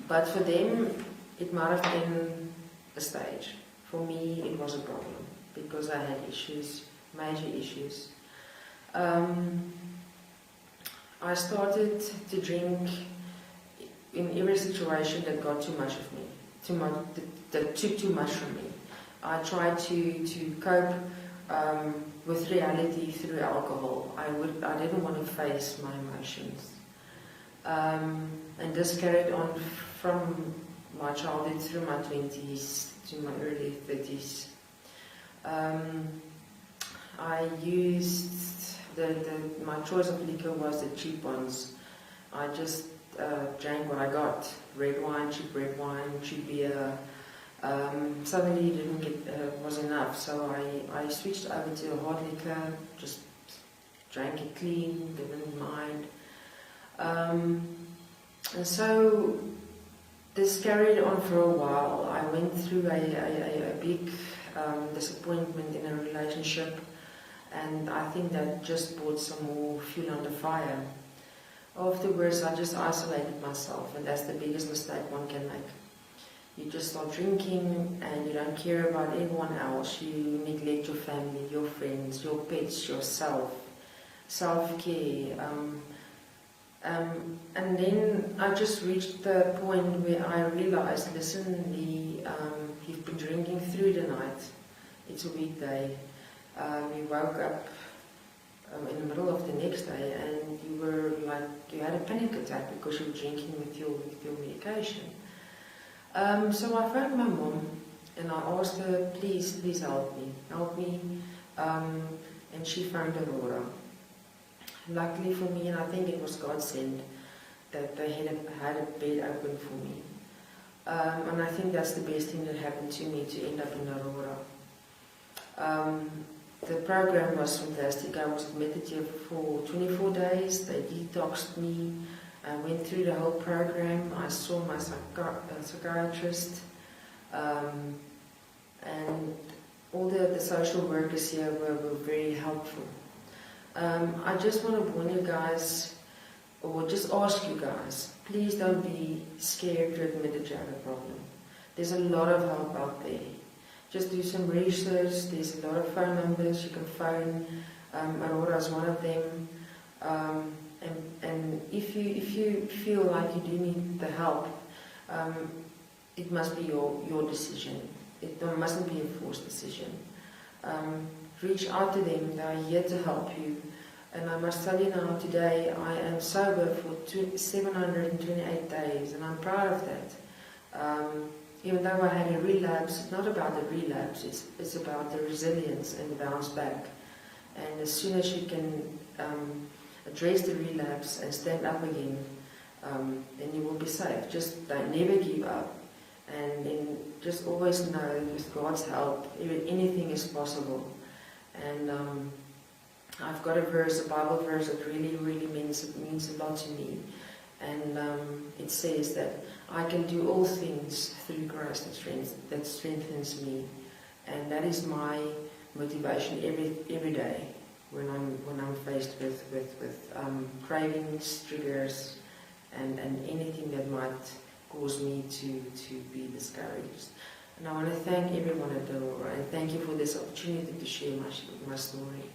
Speaker 3: But for them, it might have been a stage. For me, it was a problem because I had issues, major issues. I started to drink in every situation that got too much of me, that took too much from me. I tried to cope with reality through alcohol. I didn't want to face my emotions. And this carried on from my childhood through my 20s to my early 30s. I used my choice of liquor was the cheap ones. I just drank what I got: red wine, cheap beer. Suddenly it didn't get was enough, so I switched over to a hard liquor. Just drank it clean, didn't mind. And so this carried on for a while. I went through a big disappointment in a relationship, and I think that just brought some more fuel on the fire. Afterwards, I just isolated myself, and that's the biggest mistake one can make. You just start drinking and you don't care about anyone else. You neglect your family, your friends, your pets, yourself, self-care. And then I just reached the point where I realized, listen, you've been drinking through the night. It's a weekday. You woke up in the middle of the next day and you were like, you had a panic attack because you were drinking with your medication. So I phoned my mom and I asked her, please help me. And she phoned Aurora. Luckily for me, and I think it was God sent, that they had a bed open for me. And I think that's the best thing that happened to me, to end up in Aurora. The program was fantastic. I was admitted here for 24 days. They detoxed me. I went through the whole program. I saw my psychiatrist. And all the social workers here were very helpful. I just want to warn you guys, or just ask you guys, please don't be scared to admit that you have a problem. There's a lot of help out there. Just do some research. There's a lot of phone numbers you can phone. Aurora is one of them. And if you feel like you do need the help, it must be your decision. It mustn't be a forced decision. Reach out to them. They are here to help you. And I must tell you now, today I am sober for 728 days, and I'm proud of that. Even though I had a relapse, it's not about the relapse, it's about the resilience and bounce back. And as soon as you can address the relapse and stand up again, then you will be safe. Just never give up. And then just always know, with God's help, anything is possible. And I've got a Bible verse that really means a lot to me. And it says that I can do all things through Christ that strengthens me. And that is my motivation every day when I'm faced with cravings, triggers, and anything that might cause me to be discouraged. And I want to thank everyone at Aurora, and thank you for this opportunity to share my story.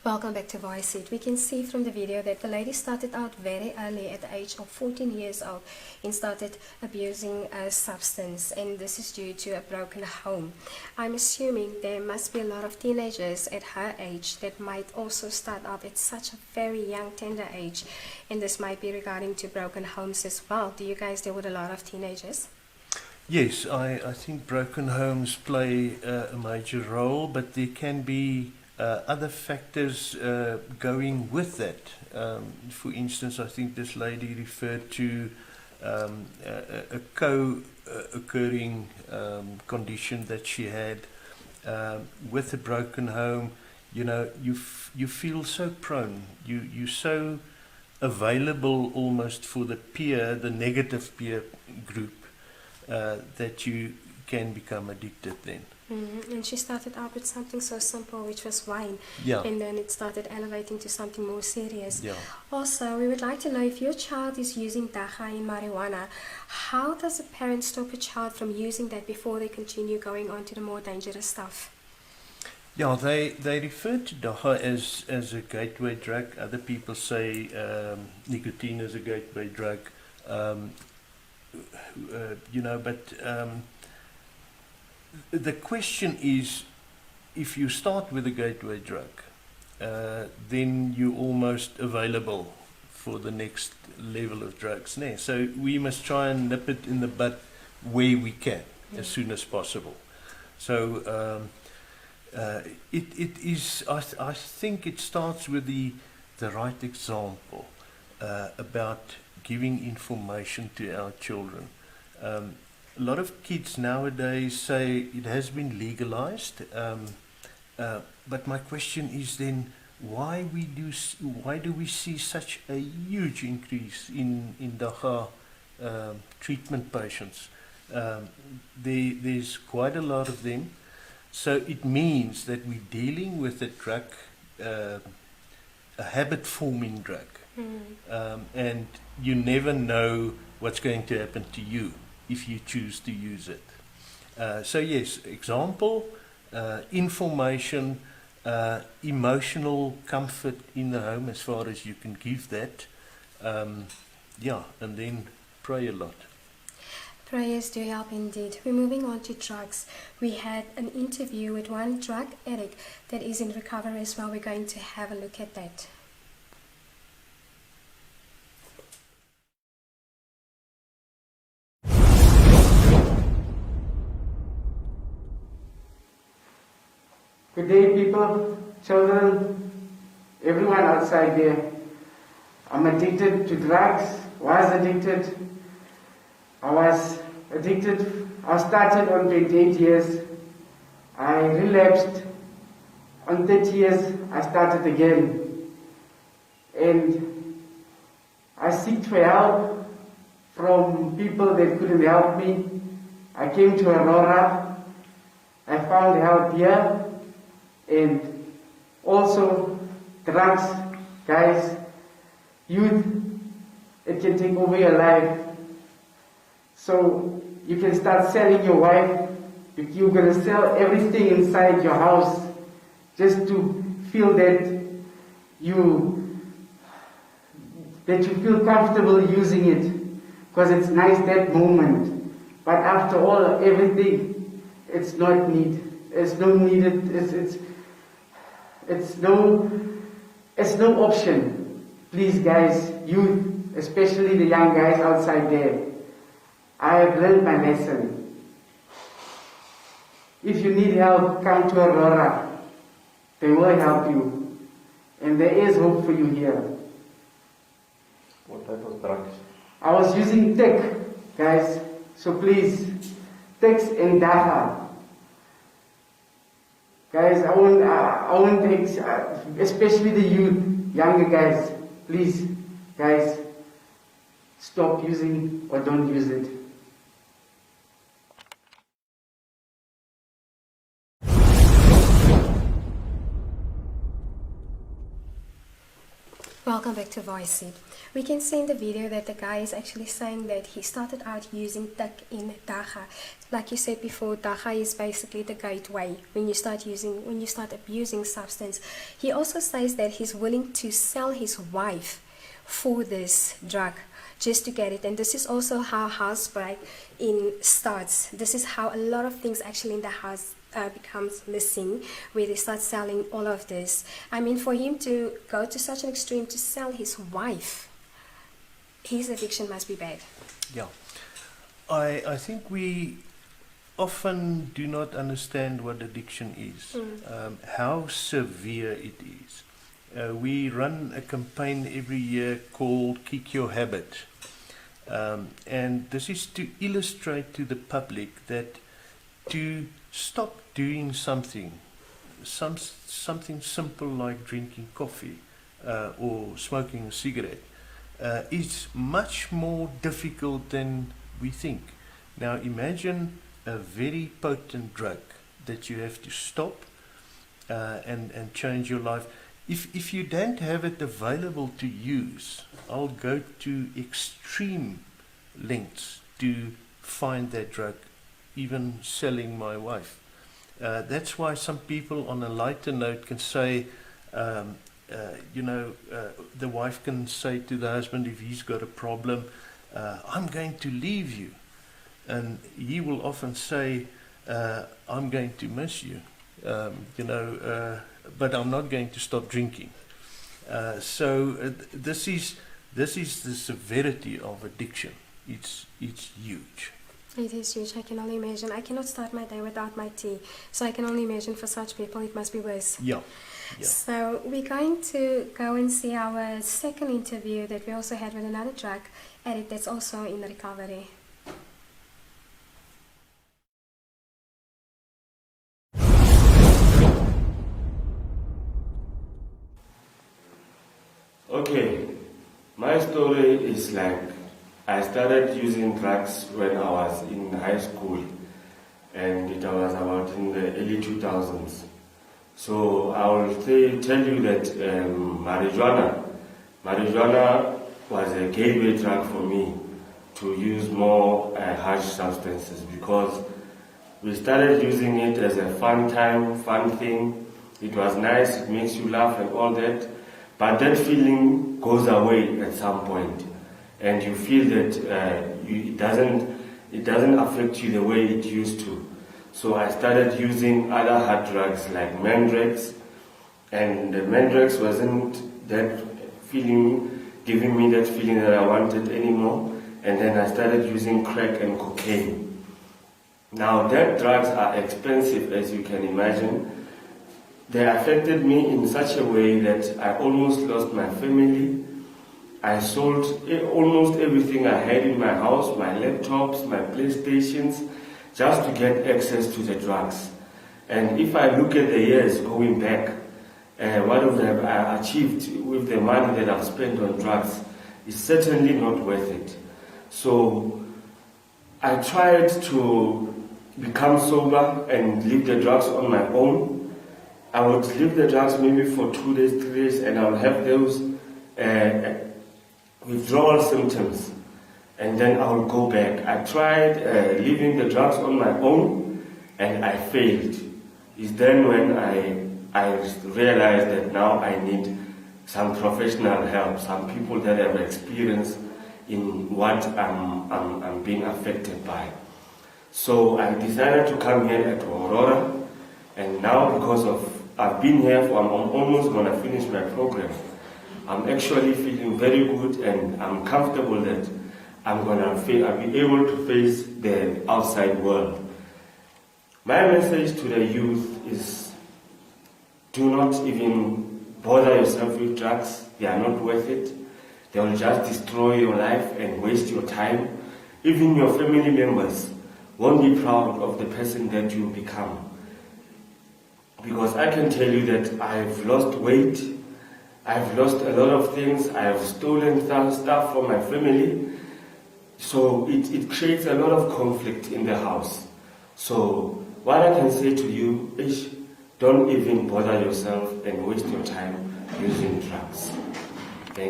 Speaker 1: Welcome back to Voice It. We can see from the video that the lady started out very early at the age of 14 years old and started abusing a substance, and this is due to a broken home. I'm assuming there must be a lot of teenagers at her age that might also start off at such a very young, tender age, and this might be regarding to broken homes as well. Do you guys deal with a lot of teenagers?
Speaker 2: Yes, I think broken homes play a major role, but there can be other factors going with that. For instance, I think this lady referred to a co-occurring condition that she had with a broken home. You know, you feel so prone. You're so available almost for the negative peer group that you can become addicted then.
Speaker 1: And she started out with something so simple, which was wine,
Speaker 2: Yeah.
Speaker 1: and then it started elevating to something more serious.
Speaker 2: Yeah.
Speaker 1: Also, we would like to know, if your child is using dacha and marijuana, how does a parent stop a child from using that before they continue going on to the more dangerous stuff?
Speaker 2: Yeah, they refer to dacha as a gateway drug. Other people say nicotine is a gateway drug. But the question is, if you start with a gateway drug, then you're almost available for the next level of drugs. So we must try and nip it in the bud where we can, as soon as possible. So it is. I think it starts with the right example about giving information to our children. A lot of kids nowadays say it has been legalized, but my question is then, why do we see such a huge increase in dacha treatment patients? There's quite a lot of them, so it means that we're dealing with a drug, a habit-forming drug, and you never know what's going to happen to you if you choose to use it. So yes, example, information, emotional comfort in the home as far as you can give that, and then pray a lot.
Speaker 1: Prayers do help indeed. We're moving on to drugs. We had an interview with one drug addict that is in recovery as well. We're going to have a look at that.
Speaker 3: Good day, people, children, everyone outside there. I'm addicted to drugs, was addicted. I started on 28 years. I relapsed. On 30 years, I started again. And I seek for help from people that couldn't help me. I came to Aurora. I found help here. And also, drugs, guys, youth, it can take over your life. So you can start selling your wife. You're going to sell everything inside your house just to feel that you feel comfortable using it, because it's nice that moment. But after all, everything, it's not need. It's no needed. It's no option. Please, guys, youth, especially the young guys outside there, I have learned my lesson. If you need help, come to Aurora. They will help you. And there is hope for you here.
Speaker 4: What type of drugs?
Speaker 3: I was using tech, guys. So please, text and dacha. Guys, I want especially the youth, younger guys, please, guys, stop using or don't use it.
Speaker 1: Welcome back to Voice Seed. We can see in the video that the guy is actually saying that he started out using tik in daga. Like you said before, daga is basically the gateway when you start abusing substance. He also says that he's willing to sell his wife for this drug just to get it, and this is also how housebreak starts. This is how a lot of things actually in the house becomes missing, where they start selling all of this. I mean, for him to go to such an extreme to sell his wife, his addiction must be bad.
Speaker 2: Yeah. I think we often do not understand what addiction is, how severe it is. We run a campaign every year called Kick Your Habit. And this is to illustrate to the public that to stop doing something simple like drinking coffee or smoking a cigarette is much more difficult than we think. Now imagine a very potent drug that you have to stop and change your life. If you don't have it available to use, I'll go to extreme lengths to find that drug, even selling my wife. That's why some people on a lighter note can say, the wife can say to the husband, if he's got a problem, I'm going to leave you. And he will often say, I'm going to miss you, but I'm not going to stop drinking. This is the severity of addiction. It's huge.
Speaker 1: It is huge. I can only imagine. I cannot start my day without my tea, so I can only imagine for such people it must be worse.
Speaker 2: Yeah.
Speaker 1: So we're going to go and see our second interview that we also had with another drug addict that's also in recovery.
Speaker 4: Okay, my story is like I started using drugs when I was in high school, and it was about in the early 2000s. So I will tell you that marijuana was a gateway drug for me to use more harsh substances, because we started using it as a fun thing. It was nice, it makes you laugh and all that, but that feeling goes away at some point. And you feel that it doesn't affect you the way it used to. So I started using other hard drugs like Mandrex, and the Mandrex wasn't giving me that feeling that I wanted anymore. And then I started using crack and cocaine. Now that drugs are expensive, as you can imagine. They affected me in such a way that I almost lost my family. I sold almost everything I had in my house, my laptops, my PlayStations, just to get access to the drugs. And if I look at the years going back, what have I achieved with the money that I've spent on drugs is certainly not worth it. So I tried to become sober and leave the drugs on my own. I would leave the drugs maybe for 2 days, 3 days, and I would have those withdrawal symptoms, and then I will go back. I tried leaving the drugs on my own, and I failed. It's then when I realized that now I need some professional help, some people that have experience in what I'm being affected by. So I decided to come here at Aurora, and now because I've been here I'm almost going to finish my program. I'm actually feeling very good, and I'm comfortable that I'll be able to face the outside world. My message to the youth is, do not even bother yourself with drugs. They are not worth it. They will just destroy your life and waste your time. Even your family members won't be proud of the person that you become. Because I can tell you that I've lost weight, I've lost a lot of things, I have stolen stuff from my family. So it creates a lot of conflict in the house. So what I can say to you is, don't even bother yourself and waste your time using drugs. Thank you.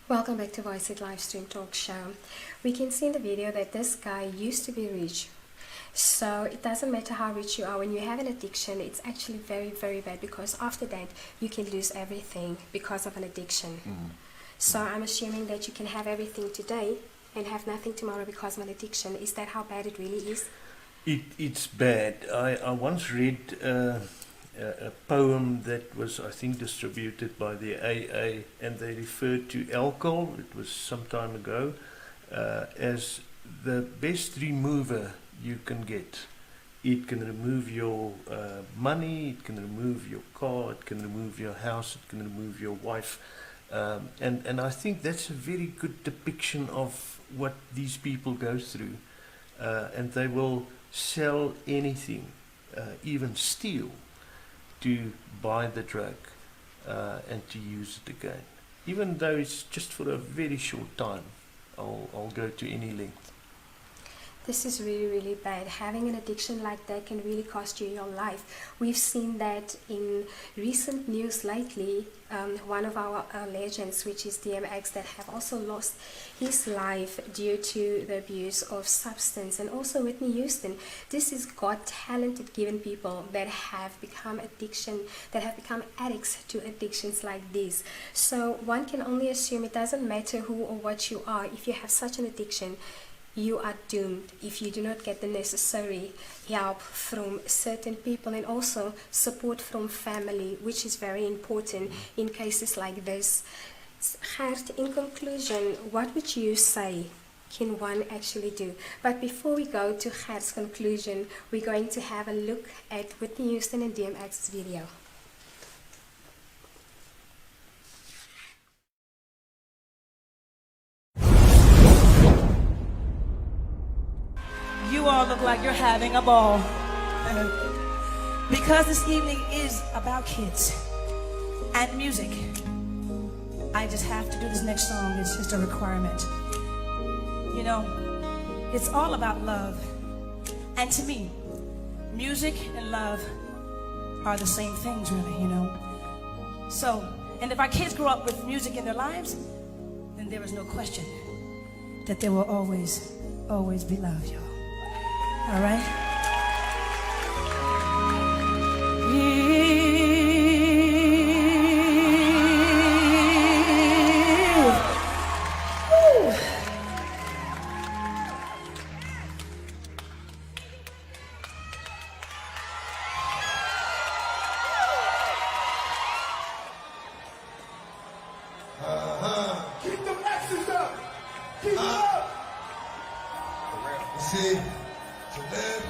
Speaker 1: Welcome back to Voice It Livestream Talk Show. We can see in the video that this guy used to be rich. So it doesn't matter how rich you are, when you have an addiction, it's actually very, very bad, because after that you can lose everything because of an addiction. So I'm assuming that you can have everything today and have nothing tomorrow because of an addiction. Is that how bad it really is?
Speaker 2: It's bad. I once read a poem that was, I think, distributed by the AA, and they referred to alcohol, it was some time ago, as the best remover you can get. It can remove your money, it can remove your car, it can remove your house, it can remove your wife. And I think that's a very good depiction of what these people go through. And they will sell anything, even steal, to buy the drug and to use it again. Even though it's just for a very short time, I'll go to any length.
Speaker 1: This is really, really bad. Having an addiction like that can really cost you your life. We've seen that in recent news lately. One of our legends, which is DMX, that have also lost his life due to the abuse of substance. And also Whitney Houston. This is God talented, given people that have become addicts to addictions like this. So one can only assume it doesn't matter who or what you are. If you have such an addiction, you are doomed if you do not get the necessary help from certain people, and also support from family, which is very important in cases like this. Gert, in conclusion, what would you say can one actually do? But before we go to Gert's conclusion, we're going to have a look at Whitney Houston and DMX's video.
Speaker 5: You all look like you're having a ball. Because this evening is about kids and music, I just have to do this next song. It's just a requirement. You know, it's all about love. And to me, music and love are the same things, really, you know. So, and if our kids grow up with music in their lives, then there is no question that there will always, always be love, y'all. All right?
Speaker 6: Keep the X's up! Keep it up!
Speaker 7: You see, to live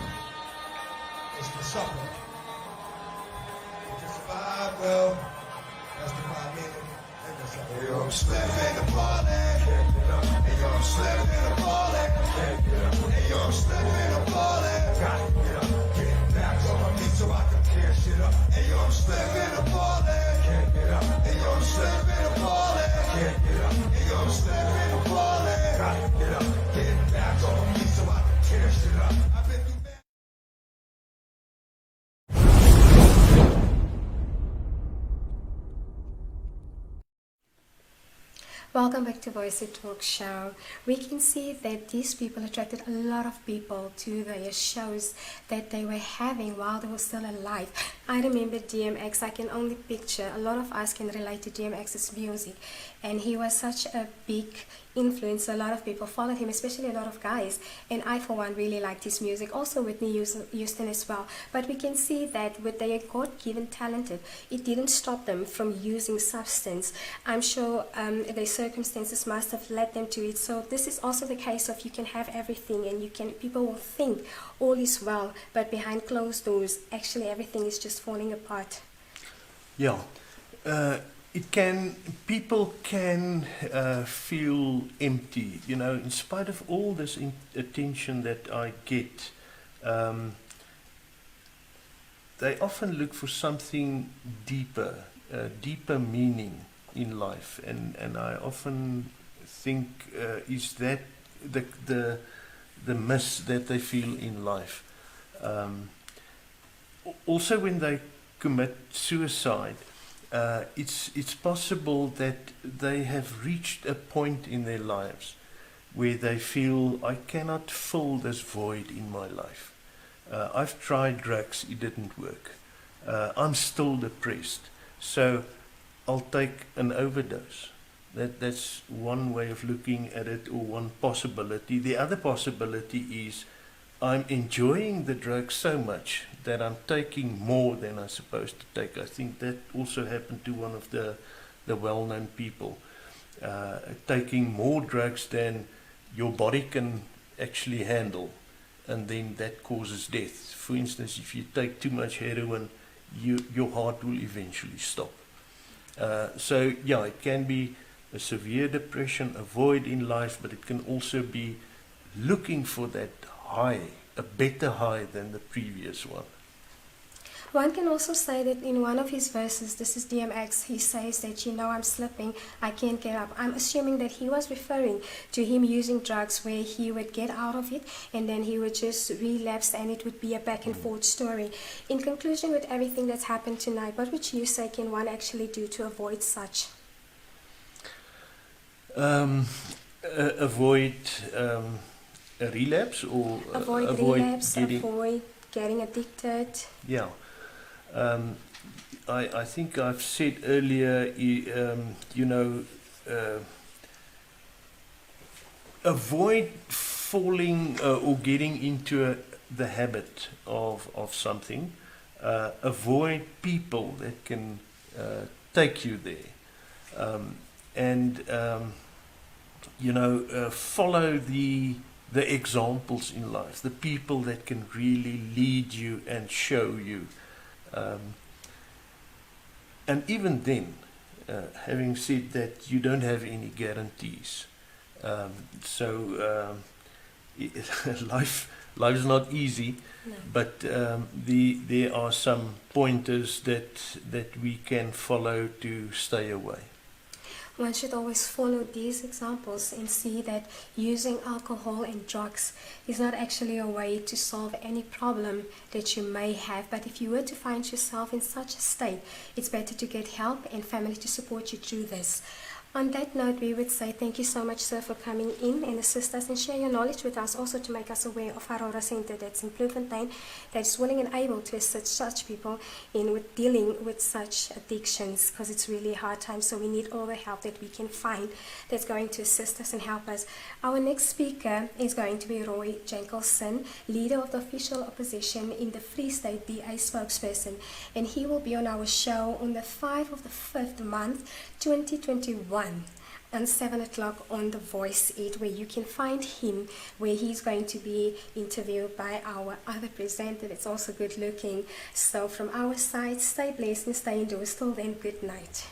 Speaker 7: is to suffer. But to survive, well, that's the prime meaning. Hey, yo, I'm slipping the party. Hey, yo, I'm slipping the party. Hey, yo, I'm slipping the party. Gotta get up, get back on my feet so I can tear shit up. Hey, yo, I'm slipping the party. Can't get up. Hey, yo, I'm slipping the party. Can't get up. Hey, yo, I'm slipping the party. Gotta get up, get back on my feet so I can tear shit up. I've been through bad.
Speaker 1: Welcome back to Voice It Talk Show. We can see that these people attracted a lot of people to their shows that they were having while they were still alive. I remember DMX. I can only picture, a lot of us can relate to DMX's music, and he was such a big influence. A lot of people followed him, especially a lot of guys, and I for one really liked his music. Also Whitney Houston as well. But we can see that with their God-given talent, it didn't stop them from using substance. I'm sure their circumstances must have led them to it. So this is also the case of you can have everything, and people will think all is well, but behind closed doors actually everything is just falling apart.
Speaker 2: Yeah. People can feel empty, you know, in spite of all this attention that I get. They often look for something deeper, deeper meaning in life, and I often think, is that the miss that they feel in life. Also when they commit suicide, it's possible that they have reached a point in their lives where they feel, I cannot fill this void in my life. I've tried drugs, it didn't work. I'm still depressed, so I'll take an overdose. That's one way of looking at it, or one possibility. The other possibility is, I'm enjoying the drug so much that I'm taking more than I'm supposed to take. I think that also happened to one of the well-known people. Taking more drugs than your body can actually handle, and then that causes death. For instance, if you take too much heroin, your heart will eventually stop. So yeah, it can be a severe depression, a void in life, but it can also be looking for that high, a better high than the previous one.
Speaker 1: One can also say that in one of his verses, this is DMX, he says that, I'm slipping, I can't get up. I'm assuming that he was referring to him using drugs where he would get out of it and then he would just relapse, and it would be a back and forth story. In conclusion, with everything that's happened tonight, what would you say can one actually do to avoid such?
Speaker 2: Avoid a relapse, or
Speaker 1: Avoid relapse, avoid getting addicted.
Speaker 2: Yeah. I think I've said earlier, avoid falling or getting into the habit of something. Avoid people that can take you there. Follow the examples in life, the people that can really lead you and show you. And even then, having said that, you don't have any guarantees. Life's not easy, no. But there are some pointers that we can follow to stay away.
Speaker 1: One should always follow these examples and see that using alcohol and drugs is not actually a way to solve any problem that you may have. But if you were to find yourself in such a state, it's better to get help and family to support you through this. On that note, we would say thank you so much, sir, for coming in and assist us and share your knowledge with us, also to make us aware of Aurora Center that's in Bloemfontein, that is willing and able to assist such people in dealing with such addictions, because it's really a hard time. So we need all the help that we can find that's going to assist us and help us. Our next speaker is going to be Roy Jenkelson, leader of the official opposition in the Free State DA spokesperson, and he will be on our show on the 5th of the 5th month, 2021. And 7 o'clock on The Voice 8, where you can find him, where he's going to be interviewed by our other presenter that's also good looking. So from our side, stay blessed and stay indoors. Till then, good night.